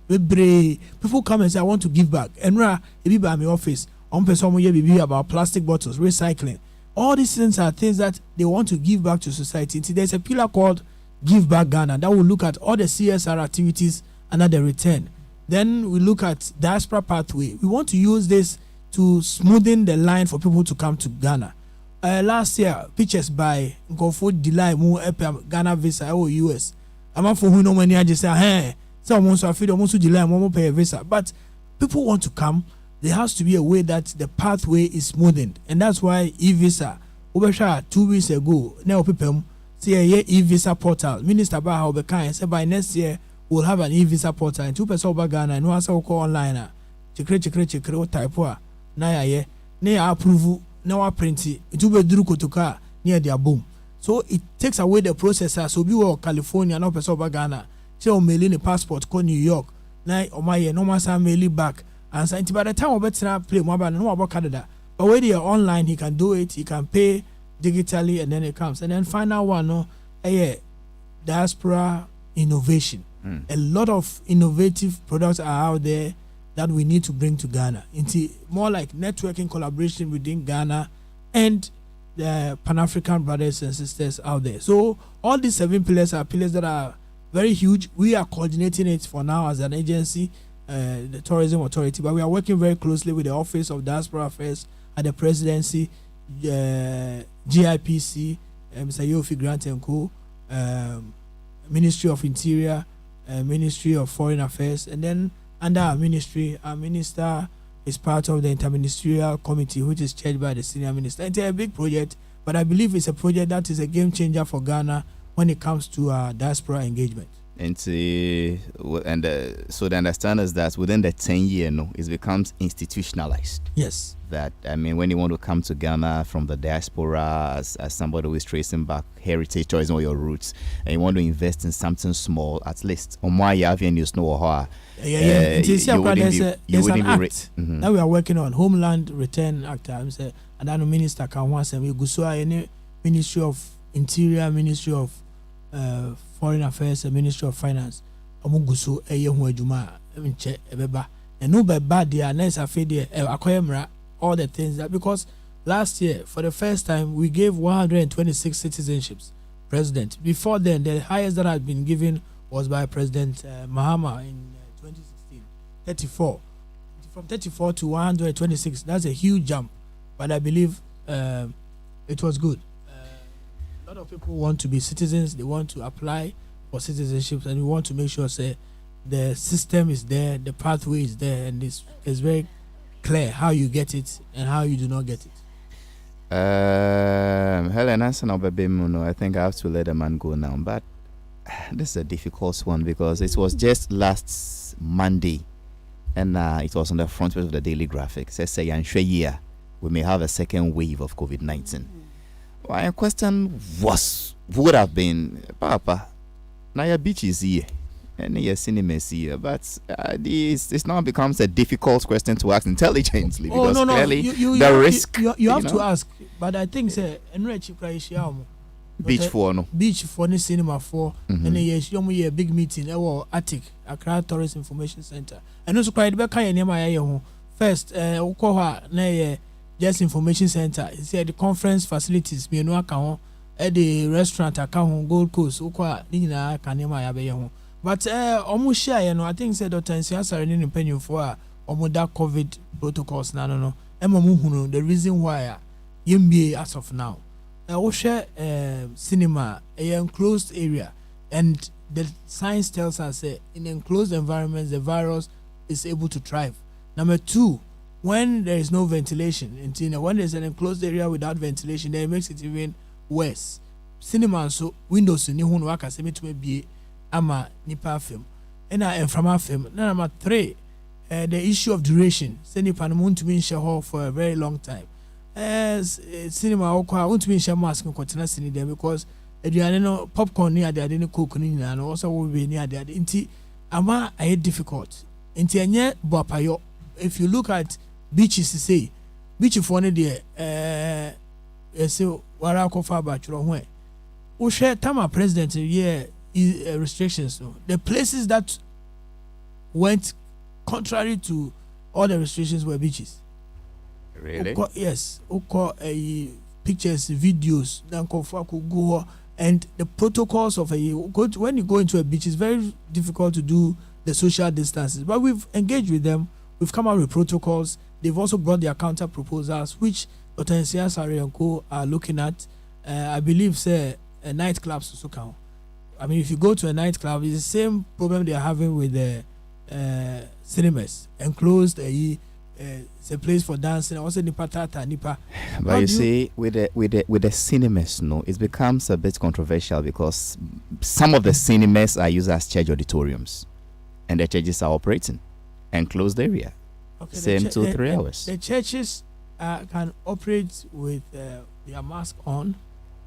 People come and say, I want to give back. And Ebi by my office, on person about plastic bottles, recycling. All these things are things that they want to give back to society. There's a pillar called Give Back Ghana that will look at all the CSR activities under the return. Then we look at Diaspora Pathway. We want to use this to smoothen the line for people to come to Ghana. Last year, pictures by Nkofo Delay Mu Ghana visa or US. I'm for who no money. I just say, hey, someone so I feel almost delay more pay a visa. But people want to come. There has to be a way that the pathway is smoothened, and that's why e-visa. Over 2 weeks ago, now people say a e-visa portal. Minister Baha Obekai said by next year we'll have an e-visa portal. And 2% over Ghana and once I call online. Chekre type na ye na approve na print it. To be duru kotoka near their boom. So it takes away the processor. So be California no person over Ghana. Say o mail in passport call New York. Na o my no masa mail back. And so by the time we better play mobile no about Canada. But when you're online, he can do it, he can pay digitally and then it comes. And then final one, diaspora innovation. A lot of innovative products are out there that we need to bring to Ghana. Into more like networking collaboration within Ghana and the Pan-African brothers and sisters out there. So all these 7 pillars are pillars that are very huge. We are coordinating it for now as an agency. The Tourism Authority, but we are working very closely with the Office of Diaspora Affairs at the Presidency, GIPC, Mr. Yofi Grant and Co, Ministry of Interior, Ministry of Foreign Affairs, and then under our ministry, our minister is part of the Interministerial Committee, which is chaired by the Senior Minister. It's a big project, but I believe it's a project that is a game changer for Ghana when it comes to diaspora engagement. So the understanding is that within the 10-year, it becomes institutionalized. Yes. That, I mean, when you want to come to Ghana from the diaspora as somebody who is tracing back heritage, tourism, or your roots, and you want to invest in something small, at least, on why you have any news, there's an act that we are working on, Homeland Return Act. And the minister can once and we go so any Ministry of Interior, Ministry of Foreign Affairs and Ministry of Finance. Amugusu Eyehujuma, Ebeba, and no bad there, nice affair, all the things that because last year, for the first time, we gave 126 citizenships. President. Before then, the highest that had been given was by President Mahama in 2016, 34. From 34 to 126, that's a huge jump. But I believe it was good. A lot of people want to be citizens, they want to apply for citizenship, and we want to make sure the system is there, the pathway is there, and it's very clear how you get it and how you do not get it. Helen Ansah, I think I have to let the man go now, but this is a difficult one because it was just last Monday and it was on the front page of the Daily Graphic. It says, we may have a second wave of COVID-19. My question would have been, Papa, now your beach is here, and your cinema is here, but this now becomes a difficult question to ask intelligently because clearly the risk. You have to ask, but I think beach for the cinema for, and then a big meeting at Attic, Accra Tourist Information Center, and also quite back first, Just Information Center. He said the conference facilities, me no account, at the restaurant account, Gold Coast, Nina, Kanema Yabe. But almost share, I think said Dr. Ansah in opinion for that COVID protocols. No. the reason why YMBA as of now. We share cinema, a enclosed area, and the science tells us in enclosed environments the virus is able to thrive. Number 2, when there is no ventilation, when there's an enclosed area without ventilation, then it makes it even worse. Cinema so windows ni hunu waka se metume bie ama nipa film. And from our film. Number 3, the issue of duration. Say nipa no ntumi nhye ho for a very long time. As cinema okwa ntumi nhye mask nkotena sini there because aduane no popcorn ni ade ni coke ni na no also will be ni ade nti ama aye difficult. Nti enye boapayo. If you look at beaches say beach for ne there say wara kofa ba churo ho we share time president restrictions. No? The places that went contrary to all the restrictions were beaches. Really? Yes. Pictures, videos, and the protocols of when you go into a beach, it's very difficult to do the social distances. But we've engaged with them. We've come out with protocols. They've also brought their counter proposals, which Ansah Sari and Co are looking at. I believe, say, nightclubs also count. I mean, if you go to a nightclub, it's the same problem they are having with the cinemas. Enclosed, it's a place for dancing. Also, nipa tata nipa. But you see, with the cinemas, no, it becomes a bit controversial because some of the cinemas are used as church auditoriums, and the churches are operating enclosed area. Okay, same 2-3 hours. The churches can operate with their mask on.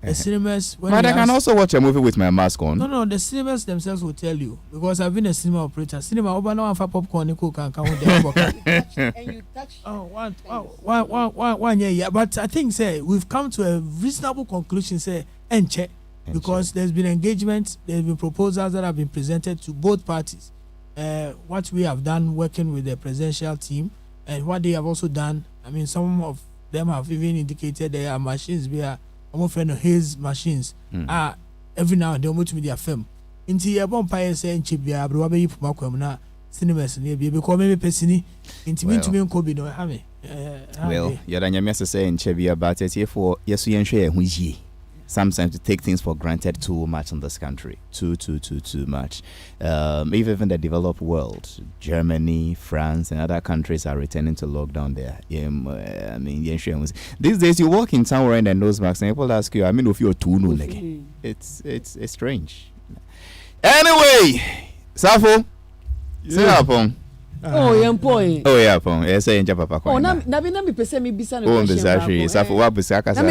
The cinemas. But I can also watch a movie with my mask on. No. The cinemas themselves will tell you because I've been a cinema operator. Cinema, over now for popcorn, and you touch. Yeah. But I think we've come to a reasonable conclusion. Because there's been engagement, there's been proposals that have been presented to both parties. What we have done working with the presidential team and what they have also done. I mean, some of them have even indicated there are machines where. I'm friend of his machines. Every now and then we to their film. Inti a bonfire saying chibia, Brobe Pumakwamna, cinemas near because maybe Pessini, intimate to me and Kobe no Hammy. Well, Yadanya say in Chevia about it here for yes, we share Huiji. Sometimes we take things for granted too much in this country. Too much. Even the developed world, Germany, France, and other countries are returning to lockdown there. I mean, these days you walk in town wearing a nose mask and people ask you, I mean, if you're too no, it's strange. Anyway, Safo, say upon. Oh, young boy. Oh, yeah, pon. Yes, I enjoy Papa. Oh, na me pese me bisa no question. Oh, Safo, what busaka sa?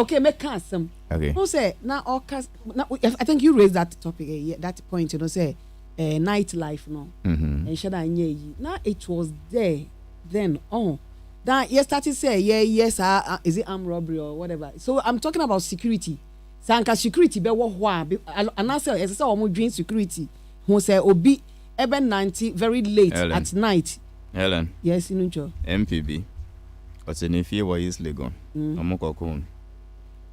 Okay, make some. Okay. Who say now all cast? I think you raised that topic. That point, say nightlife, no. And shada nye. Now it was there, then on. That you started say yes, is it armed robbery or whatever? So I'm talking about security. Sanka security be what? And I say as I say, dream security. Who say obi. Eben 90 very late Helen. At night. Helen. Yes, Inuncho. MPB. What's in if you were easily gone?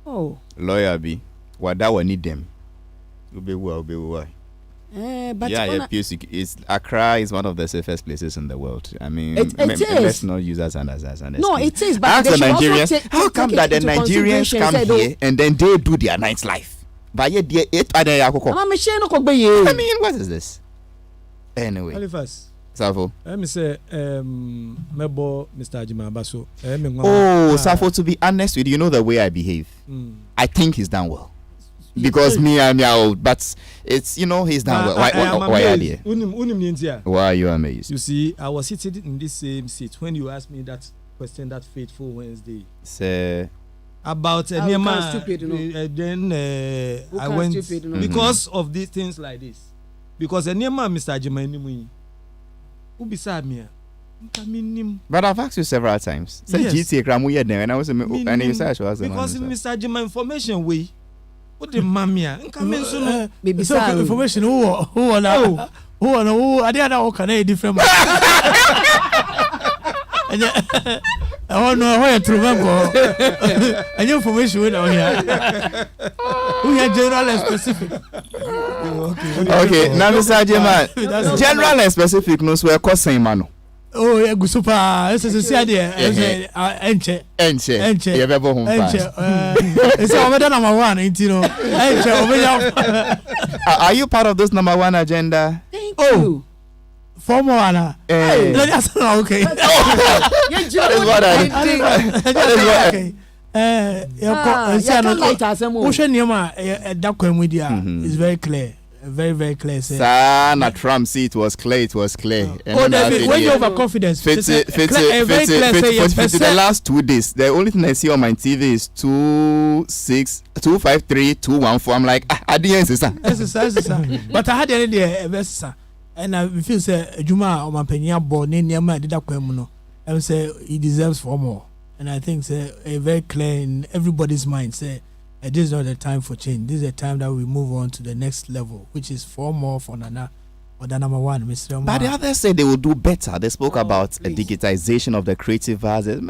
Oh. Lawyer B. What that one need them. Will be well, but yeah, it's Accra is one of the safest places in the world. I mean, let's not use that as an excuse. No, it is. But ask the Nigerians. How come that the Nigerians come here and then they do their nightlife? But yet, I mean, what is this? Anyway, Halifax. Safo. Let me say, Mebo, Mr. Ajima Baso. Safo, to be honest with you, you know the way I behave. I think he's done well. Because me, I'm out, but it's, he's done well. Why are you? Why are you amazed? You see, I was seated in this same seat when you asked me that question that fateful Wednesday. Say. About Nema, then I went because of these things like this. Because Nema, Mr. Ajima, who beside me? But I've asked you several times. Say GTA Kramu there, and I was and you said because Mr. Ajima information way. What the mamia? Maybe some information. Who I didn't know can different. I don't know how to remember. And information we don't here. We are general and specific. Okay, now Mr. Ajima, general and specific knows where cost same man. Oh, yeah, good super. This is the idea. Enche. You better home It's over the number one, you know. Are you part of this number one agenda? Thank you. Former one. That's okay. That is what I think. It's very clear. Very, very clear. Sana Trump see it was clear. When you have confidence, the last 2 days, the only thing I see on my TV is 253 214. I'm like, I didn't say but I had the idea, and I feel say Juma or my penya born in Yama did that no. I say he deserves for more, and I think say a very clear in everybody's mind say. This is not the time for change. This is the time that we move on to the next level, which is 4 more for Nana or the number one, Mr. But the others say they will do better. They spoke about a digitization of the creative arts. And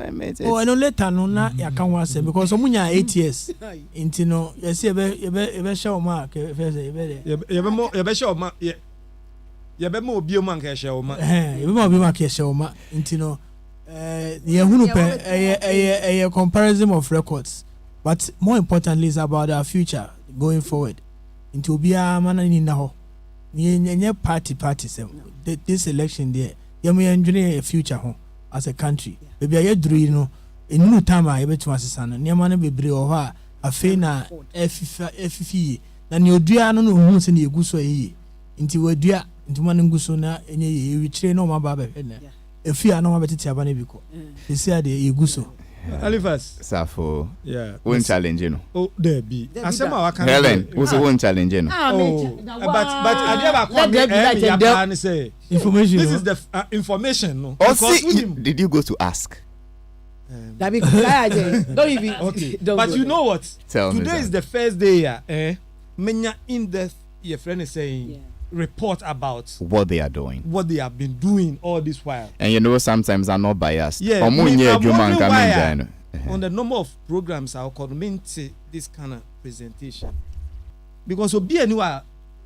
later, no, I can't say because some 8 years. Into no, you see, you show mark. You show mark. You be more bioman can show mark. You more bioman can show mark. Into no, a comparison of records. But more importantly, is about our future going forward. Into be a man in the hall. Party. This election there, you may engineer a future home as a country. Maybe I dream no. In no time I bet to my son. Near man be bri or her a fena FFE. Then you do no who's in the guso ye. Into a dear into man gusona and you train no my barber. If you are no better Tabani because they say the guso. Halifax. Safo. Yeah. Won't challenge you. Oh, there be. Helen, who's the one challenge you? But I never come say information. This is the information. No. Did you go to ask? Don't even. Okay. But you know what? Today is the first day. Many in depth. Your friend is saying. Report about what they are doing, what they have been doing all this while, and you know sometimes I'm not biased. Yeah, on the number of programs I'll comment this kind of presentation because so be anywhere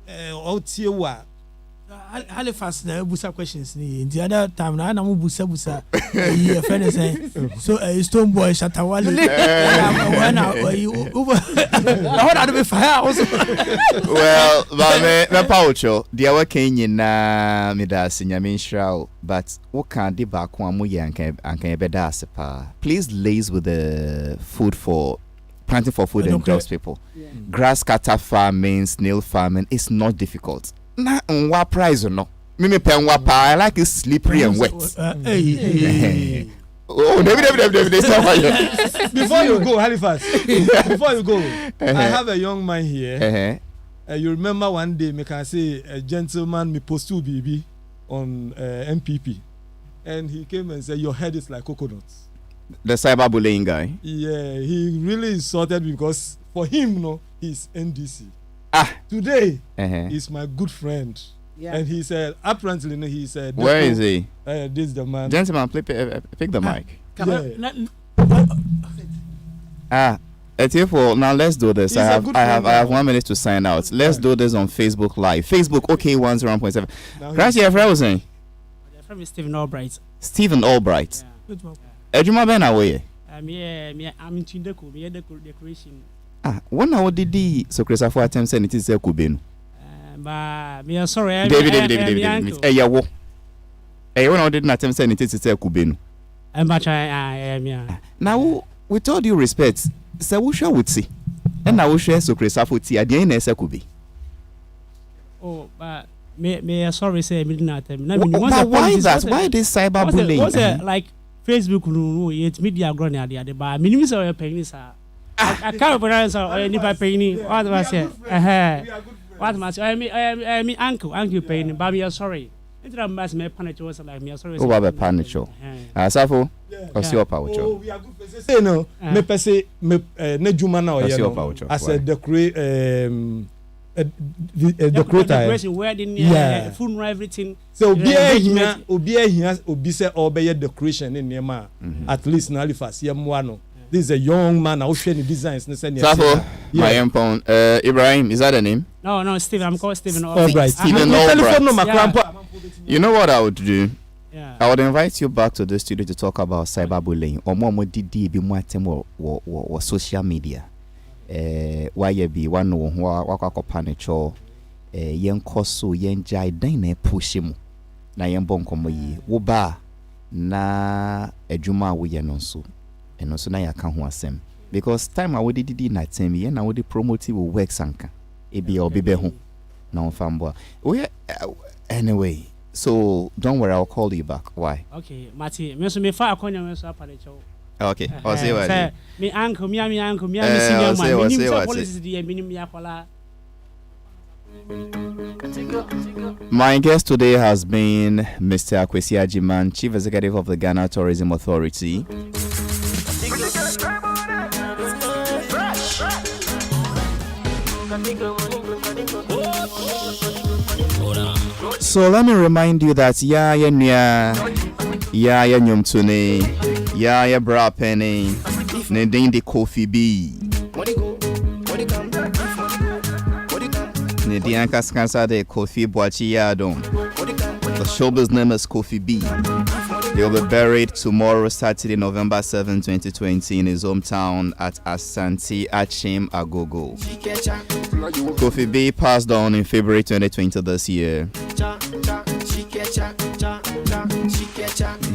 out here. Halifax na busa questions ni the other time na na mu busa your friend is saying so stone boy Shatawale when I be fire also. Well me paucho dia wa kenyina me da sinyame nhrao but wo kan de ba ko amu ye ankan be da asepa. Please lace with the food for planting for food and jobs people. Grass cutter farming, snail farming is not difficult. Na nwa price no me pe nwa pa. I like it slippery and wet. Oh, David, before you go, Halifax. Before you go, I have a young man here. You remember one day, me can say a gentleman me post to BB on MPP, and he came and said your head is like coconuts. The cyberbullying guy. Yeah, he really insulted me because for him, no, he's NDC. Today, he's my good friend. Yeah. And he said, apparently, no, he said, where is he? This is the man. Gentleman, pick the mic. Now let's do this. I have 1 minute to sign out. Let's do this on Facebook Live. Facebook, okay, 101.7. Crash, your friend was saying? My friend is Stephen Albright. Stephen Albright. Ejuma Ben away. I'm in Chindeco, decoration. When I did the so Chris for attempts and it is a Kubin. But me sorry, David. Hey, when I didn't attempt and it is a Kubin. Now, with all due respect, Sawusha would see. And I will share so Chris for tea at the end as a Kubi. Oh, but me sorry, say, midnight. Why that? Why this cyberbullying? What's it like Facebook? It's media grown at the other, but minimum of your pennies are. I can't pronounce any penny. What was it? What must I mean, uncle penny, but we are sorry. It's a mass me punish was like me sorry. Oh, Baba punish. Safo, or see your power. Oh, we are good for say no. Me per se me Nejuma now. I said the decorator. Where didn't food and everything. So obi say obey decoration in Nema. At least in Halifax, Yamwano. This is a young man. I'll show you designs. Safo, my empon. Ibrahim, is that the name? No, Stephen. I'm called Stephen Albright. Stephen Albright. You know what I would do? Yeah. I would invite you back to the studio to talk about cyberbullying or more DD be more time or social media. Why you be one no wako panicho yen koso yen jai dine push him na yen bon komo yi wo ba na adwuma wo ye no so eno so na ya ka ho asem because time I would did na time yen na would promote wo work sanka e be obebe ho na on fambo anyway. So don't worry, I'll call you back. Why? Okay, Mati. Me so me fa akonya me so apanicho. Okay. I'll say what. Me uncle, me senior man. Me nim policies dey me nim yakola. My guest today has been Mr. Akwesi Ajiman, Chief Executive of the Ghana Tourism Authority. So let me remind you that ya nyum tune, ya bra penny, ne ding the coffee bee. Ne dianka skansa de coffee boachi ya don. The showbiz name is Kofi B. He will be buried tomorrow, Saturday, November 7, 2020, in his hometown at Asante Achim Agogo. Kofi B passed on in February 2020 this year.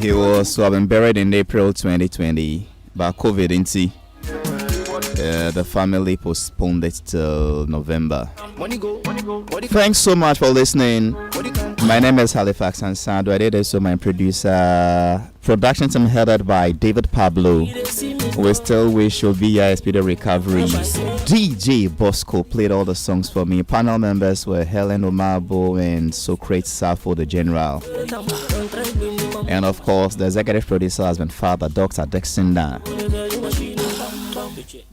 He was to have been buried in April 2020, but COVID didn't. The family postponed it till November. Thanks so much for listening. My name is Halifax Ansah. I did also my producer. Production team headed by David Pablo. We still wish you be a speedy recovery. DJ Bosco played all the songs for me. Panel members were Helen Omabo and Socrates Safo, the General. And of course, the executive producer has been Father Dr. Dexter.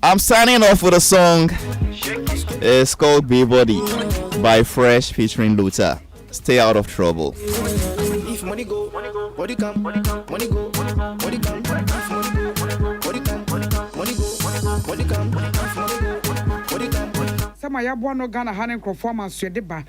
I'm signing off with a song. It's called Be Body by Fresh featuring Luther. Stay out of trouble. If money go, body come, money go, body come, body come, body come, body come. Sama ya bwa no Ghana hanen krofo man so de ba